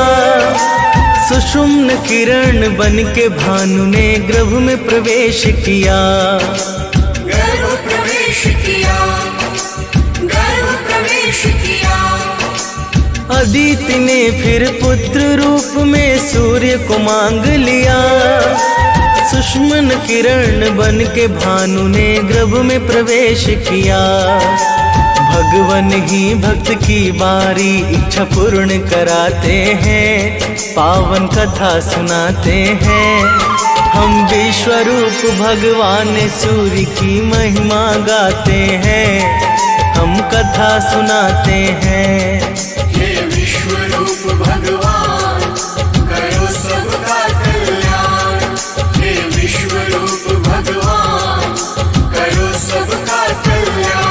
सुषुम्न किरण बन के भानु ने गर्भ में प्रवेश किया। गर्भ प्रवेश किया, गर्भ प्रवेश किया। अदिति ने फिर पुत्र रूप में सूर्य को मांग लिया। सुषुम्न किरण बन के भानु ने गर्भ में प्रवेश किया। भगवान ही भक्त की बारी इच्छा पूर्ण कराते हैं, पावन कथा सुनाते हैं। हम विश्वरूप भगवान सूर्य की महिमा गाते हैं, हम कथा सुनाते हैं। हे विश्वरूप भगवान करो सबका कल्याण। हे विश्वरूप भगवान करो सबका कल्याण।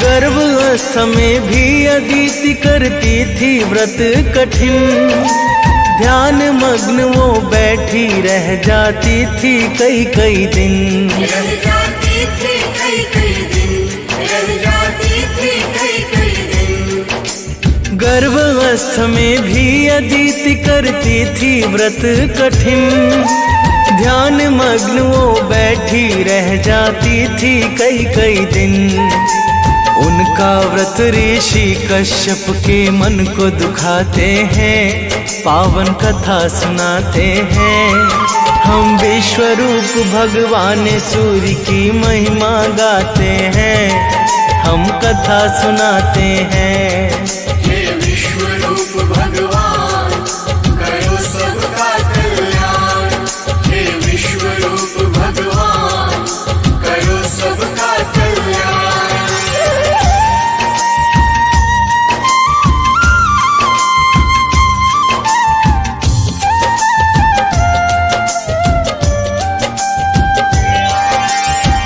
गर्भावस्थ में भी अदिति करती थी व्रत कठिन। ध्यान मग्न वो बैठी रह जाती थी कई कई दिन। रह जाती थी कई कई दिन, रह जाती थी कई कई दिन। गर्भावस्थ में भी अदिति करती थी व्रत कठिन। ध्यान मग्न वो बैठी रह जाती थी कई कई दिन। उनका व्रत ऋषि कश्यप के मन को दुखाते हैं, पावन कथा सुनाते हैं। हम विश्वरूप भगवान सूर्य की महिमा गाते हैं, हम कथा सुनाते हैं। हे विश्वरूप भगवान करो सबका कल्याण। हे विश्वरूप भगवान करो सबका कल्याण।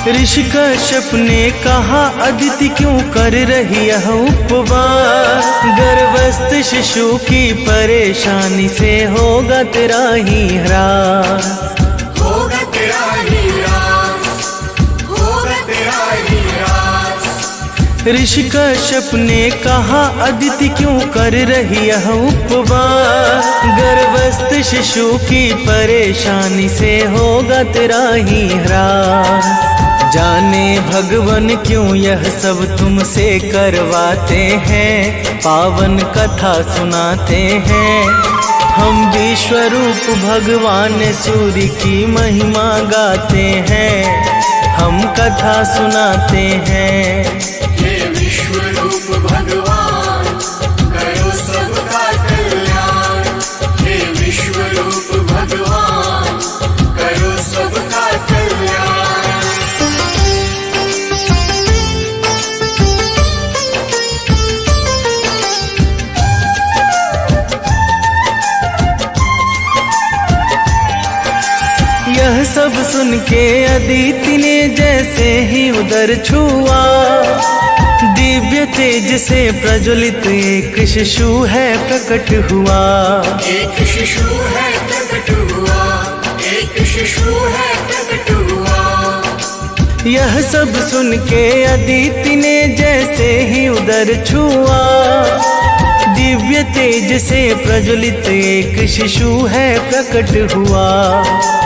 ऋषि कश्यप ने कहा अदिति क्यों कर रही है उपवास। गर्भस्थ शिशु की परेशानी से होगा तेरा ही ह्रास। होगा तेरा ही ह्रास, होगा तेरा ही ह्रास। ऋषि कश्यप ने कहा अदिति क्यों कर रही है उपवास। गर्भस्थ शिशु की परेशानी से होगा तेरा ही ह्रास। जाने भगवान क्यों यह सब तुमसे करवाते हैं, पावन कथा सुनाते हैं। हम विश्वरूप भगवान सूर्य की महिमा गाते हैं, हम कथा सुनाते हैं। हे विश्वरूप भगवान करो सबका कल्याण। हे विश्वरूप भगवान करो सबका कल्याण। यह सब सुन के अदिति ने जैसे ही उदर छुआ, दिव्य तेज से प्रज्वलित एक शिशु है प्रकट हुआ। एक शिशु है प्रकट हुआ, एक शिशु है प्रकट हुआ। यह सब सुन के अदिति ने जैसे ही उदर छुआ, दिव्य तेज से प्रज्वलित एक शिशु है प्रकट हुआ।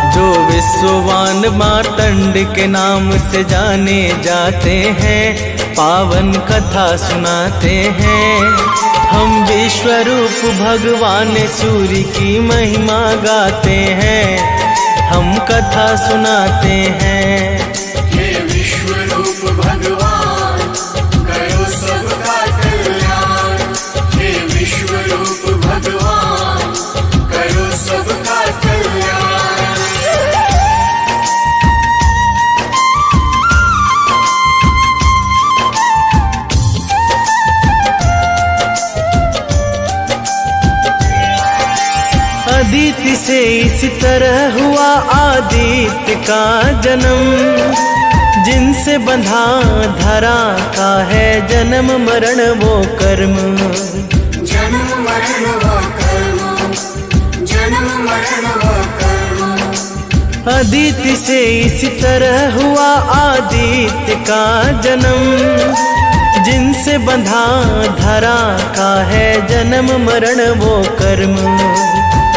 जो विश्ववान मार्तंड के नाम से जाने जाते हैं, पावन कथा सुनाते हैं। हम विश्वरूप भगवान सूर्य की महिमा गाते हैं, हम कथा सुनाते हैं। हे विश्वरूप भगवान करो सबका कल्याण। हे विश्वरूप भगवान करो सबका कल्याण। अदिति से इसी तरह हुआ आदित्य का जन्म। जिनसे बंधा धरा का है जन्म मरण वो कर्म। अदिति से इसी तरह हुआ आदित्य का जन्म, जिनसे बंधा धरा का है जन्म मरण वो कर्म।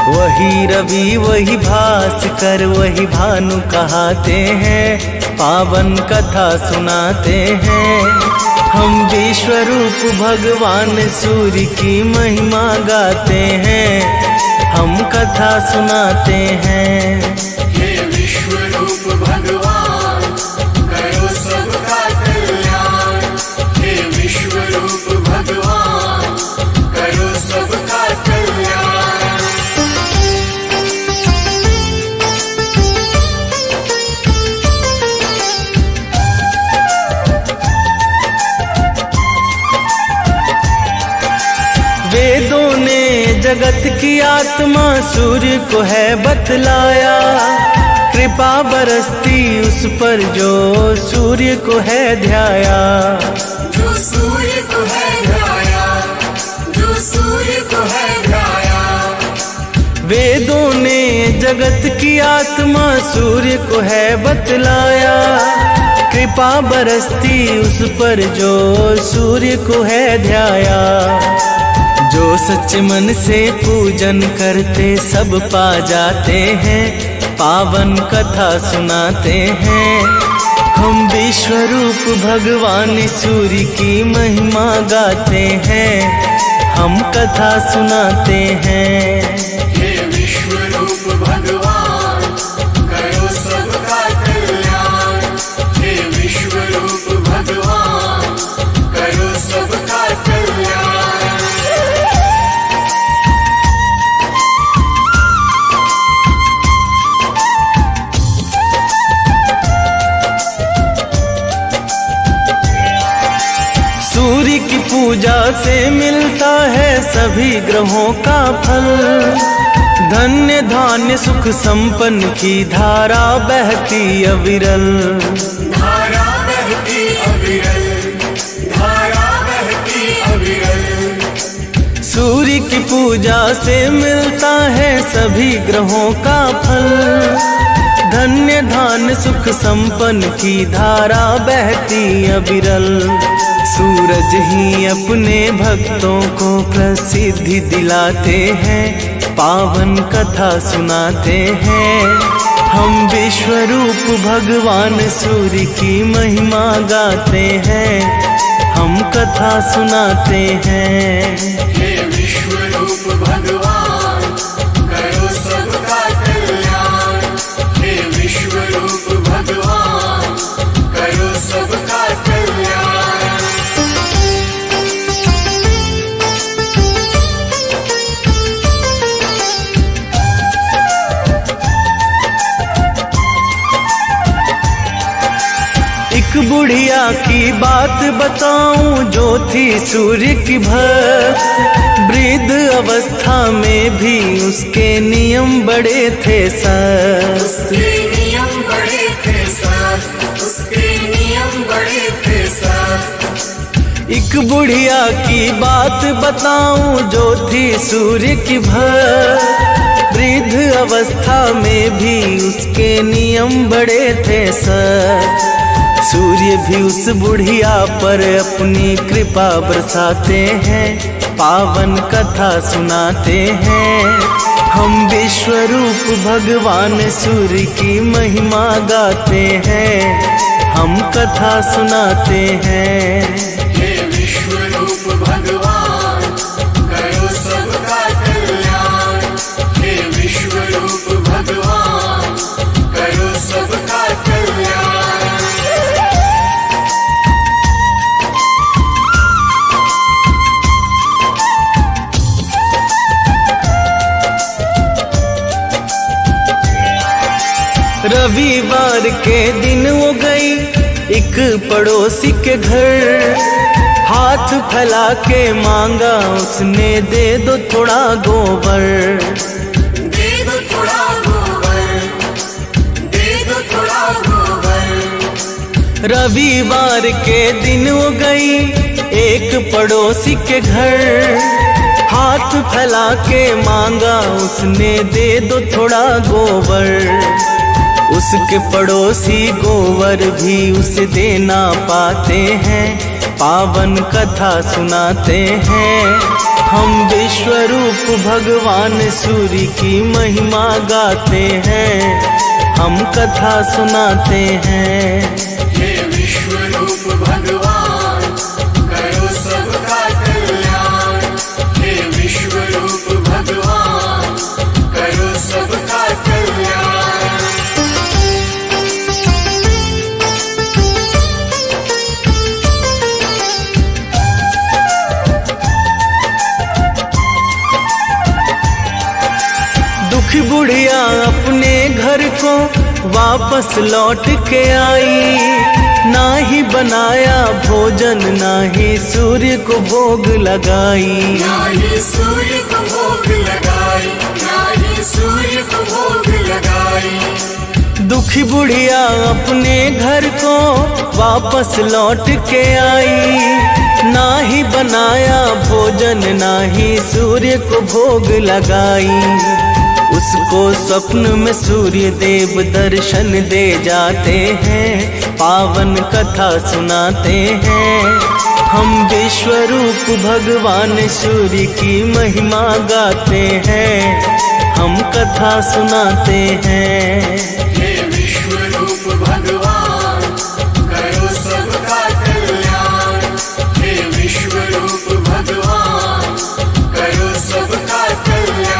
वही रवि वही भास्कर वही भानु कहाते हैं, पावन कथा सुनाते हैं। हम विश्वरूप भगवान सूर्य की महिमा गाते हैं, हम कथा सुनाते हैं। हे विश्वरूप भगवान करो सबका कल्याण, हे विश्वरूप भगवान करो सबका कल्याण। वेदों ने जगत की आत्मा सूर्य को है बतलाया, कृपा बरसती उस पर जो सूर्य को है ध्याया। जो सूर्य को है ध्याया, जो सूर्य को है ध्याया। वेदों ने जगत की आत्मा सूर्य को है बतलाया, कृपा बरसती उस पर जो सूर्य को है ध्याया। जो सच्चे मन से पूजन करते सब पा जाते हैं, पावन कथा सुनाते हैं। हम विश्वरूप भगवान सूर्य की महिमा गाते हैं, हम कथा सुनाते हैं। हे विश्वरूप भगवान करो सबका कल्याण, हे विश्वरूप भगवान करो सबका कल्याण। सूर्य की पूजा से मिलता है सभी ग्रहों का फल, धन्य धान्य सुख संपन्न की धारा बहती अविरल। धारा बहती अविरल, धारा बहती अविरल। सूर्य की पूजा से मिलता है सभी ग्रहों का फल, धन्य धान्य सुख संपन्न की धारा बहती अविरल। सूरज ही अपने भक्तों को प्रसिद्धि दिलाते हैं, पावन कथा सुनाते हैं। हम विश्वरूप भगवान सूर्य की महिमा गाते हैं, हम कथा सुनाते हैं। हे विश्वरूप भगवान करो सबका कल्याण, हे विश्वरूप भगवान करो सबका कल्याण। एक बुढ़िया की बात बताऊं जो थी सूर्य की भक्त, वृद्ध अवस्था में भी उसके नियम बड़े थे सख्त। उसके नियम बड़े थे सख्त, उसके नियम बड़े थे सख्त। एक बुढ़िया की बात बताऊं जो थी सूर्य की भक्त, वृद्ध अवस्था में भी उसके नियम बड़े थे सख्त। सूर्य भी उस बुढ़िया पर अपनी कृपा बरसाते हैं, पावन कथा सुनाते हैं। हम विश्वरूप भगवान सूर्य की महिमा गाते हैं, हम कथा सुनाते हैं। हे विश्वरूप भगवान करो सबका कल्याण, हे विश्वरूप भगवान करो सबका कल्याण। रविवार के दिन वो गई एक पड़ोसी के घर, हाथ फैला के मांगा उसने दे दो थोड़ा गोबर। दे दो थोड़ा गोबर, दे दो थोड़ा गोबर। रविवार के दिन वो गई एक पड़ोसी के घर, हाथ फैला के मांगा उसने दे दो थोड़ा गोबर। उसके पड़ोसी गोवर भी उसे देना पाते हैं, पावन कथा सुनाते हैं। हम विश्व रूप भगवान सूर्य की महिमा गाते हैं, हम कथा सुनाते हैं। हे विश्व रूप भगवान करो सबका कल्याण, हे विश्व रूप भगवान करो सबका कल्याण। दुखी बुढ़िया अपने घर को वापस लौट के आई, ना ही बनाया भोजन ना ही सूर्य को भोग लगाई। ना ही सूर्य को भोग लगाई, ना ही सूर्य को भोग लगाई। दुखी बुढ़िया अपने घर को वापस लौट के आई, ना ही बनाया भोजन ना ही सूर्य को भोग लगाई। उसको स्वप्न में सूर्य देव दर्शन दे जाते हैं, पावन कथा सुनाते हैं। हम विश्व रूप भगवान सूर्य की महिमा गाते हैं, हम कथा सुनाते हैं। हे विश्व रूप भगवान करो सबका कल्याण, हे विश्व रूप भगवान करो सबका कल्याण।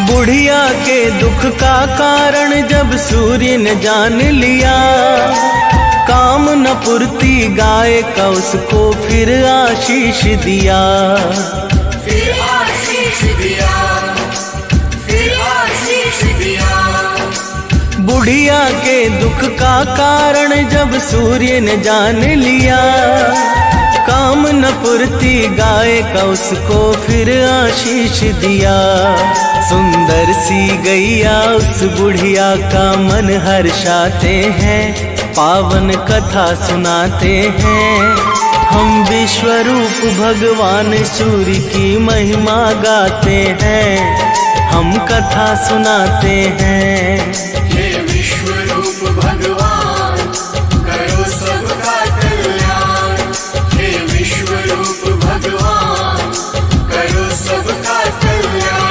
बुढ़िया के दुख का कारण जब सूर्य ने जान लिया, काम न पूर्ति गाय का उसको फिर आशीष दिया। फिर आशीष दिया, फिर आशीष दिया। बुढ़िया के दुख का कारण जब सूर्य ने जान लिया, काम न पूर्ति गाय का उसको फिर आशीष दिया। सुंदर सी गैया उस बुढ़िया का मन हर्षाते हैं, पावन कथा सुनाते हैं। हम विश्व रूप भगवान सूर्य की महिमा गाते हैं, हम कथा सुनाते हैं। हे विश्व रूप भगवान करो सबका कल्याण, हे विश्व रूप भगवान करो सबका कल्याण।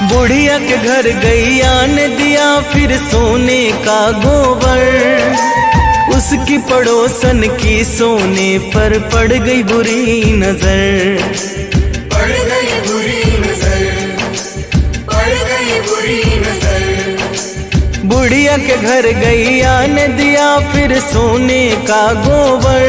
बुढ़िया के घर गैया ने दिया फिर सोने का गोबर, उसकी पड़ोसन की सोने पर पड़ गई बुरी नजर। पड़ गई बुरी नजर, पड़ गई बुरी नजर। बुढ़िया के घर गैया ने दिया फिर सोने का गोबर,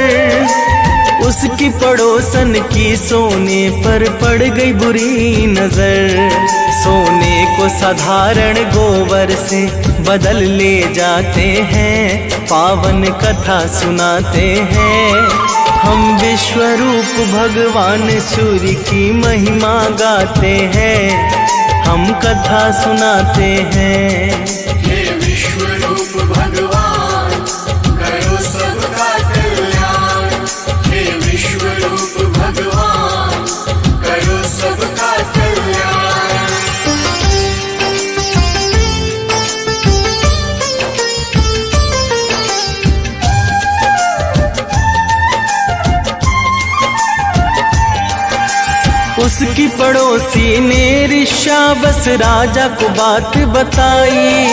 उसकी पड़ोसन की सोने पर पड़ गई बुरी नजर। सोने को साधारण गोबर से बदल ले जाते हैं, पावन कथा सुनाते हैं। हम विश्व रूप भगवान सूर्य की महिमा गाते हैं, हम कथा सुनाते हैं। हे विश्व रूप भगवान करो सबका कल्याण, हे विश्व रूप भगवान करो सबका कल्याण। उसकी पड़ोसी ने ऋषावस राजा को बात बताई,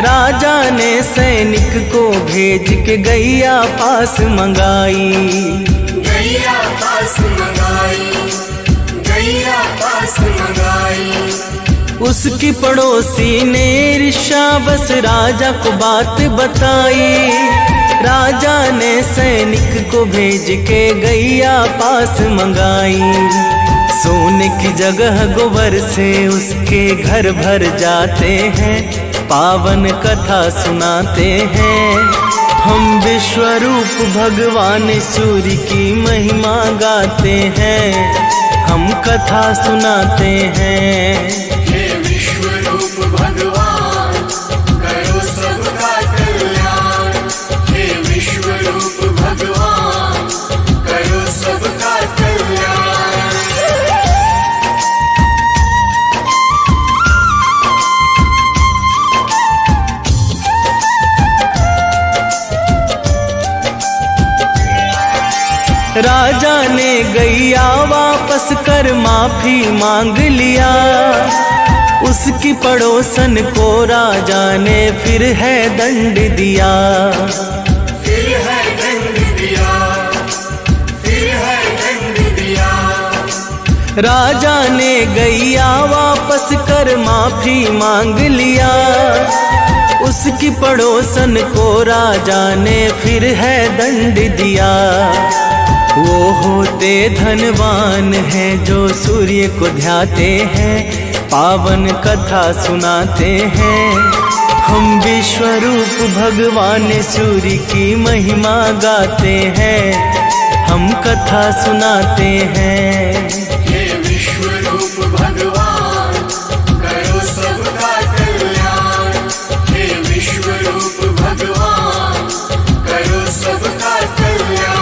राजा ने सैनिक को भेज के गैया पास मंगाई। गैया पास मंगाई, गैया पास मंगाई। उसकी पड़ोसी ने ऋषावस राजा को बात बताई, राजा ने सैनिक को भेज के गैया पास मंगाई। सोने की जगह गोबर से उसके घर भर जाते हैं, पावन कथा सुनाते हैं। हम विश्वरूप भगवान सूर्य की महिमा गाते हैं, हम कथा सुनाते हैं। हे विश्वरूप भगवान करो सबका कल्याण, हे विश्वरूप भगवान करो सबका कल्याण। राजा ने गैया वापस कर माफी मांग लिया, उसकी पड़ोसन को राजा ने फिर है दंड दिया। फिर है दंड दिया, फिर है दंड दिया। राजा ने गैया वापस कर माफी मांग लिया, उसकी पड़ोसन को राजा ने फिर है दंड दिया। वो होते धनवान हैं जो सूर्य को ध्याते हैं, पावन कथा सुनाते हैं। हम विश्वरूप भगवान सूर्य की महिमा गाते हैं, हम कथा सुनाते हैं। हे विश्वरूप भगवान करो सबका कल्याण, हे विश्वरूप भगवान करो सबका कल्याण।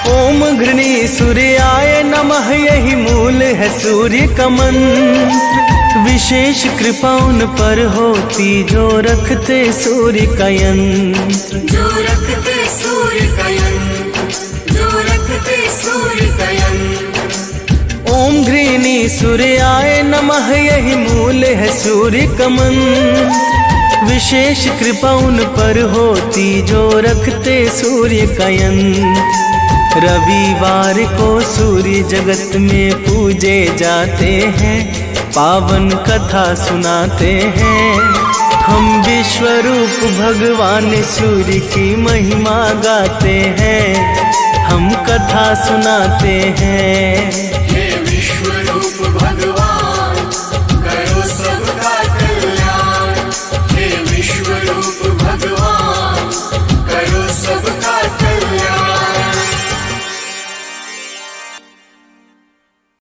ओम घृणी सूर्याय नमः, यही मूल है सूर्य का मंत्र। विशेष कृपा उन पर होती जो रखते सूर्य का यंत्र। जो रखते सूर्य का यंत्र, जो रखते सूर्य का यंत्र। ओम घृणी सूर्याय नमः, यही मूल है सूर्य का मंत्र। विशेष कृपा उन पर होती जो रखते सूर्य का यंत्र। रविवार को सूर्य जगत में पूजे जाते हैं, पावन कथा सुनाते हैं। हम विश्वरूप भगवान सूर्य की महिमा गाते हैं, हम कथा सुनाते हैं। हे विश्वरूप भगवान करो सबका कल्याण, हे विश्वरूप भगवान करो सबका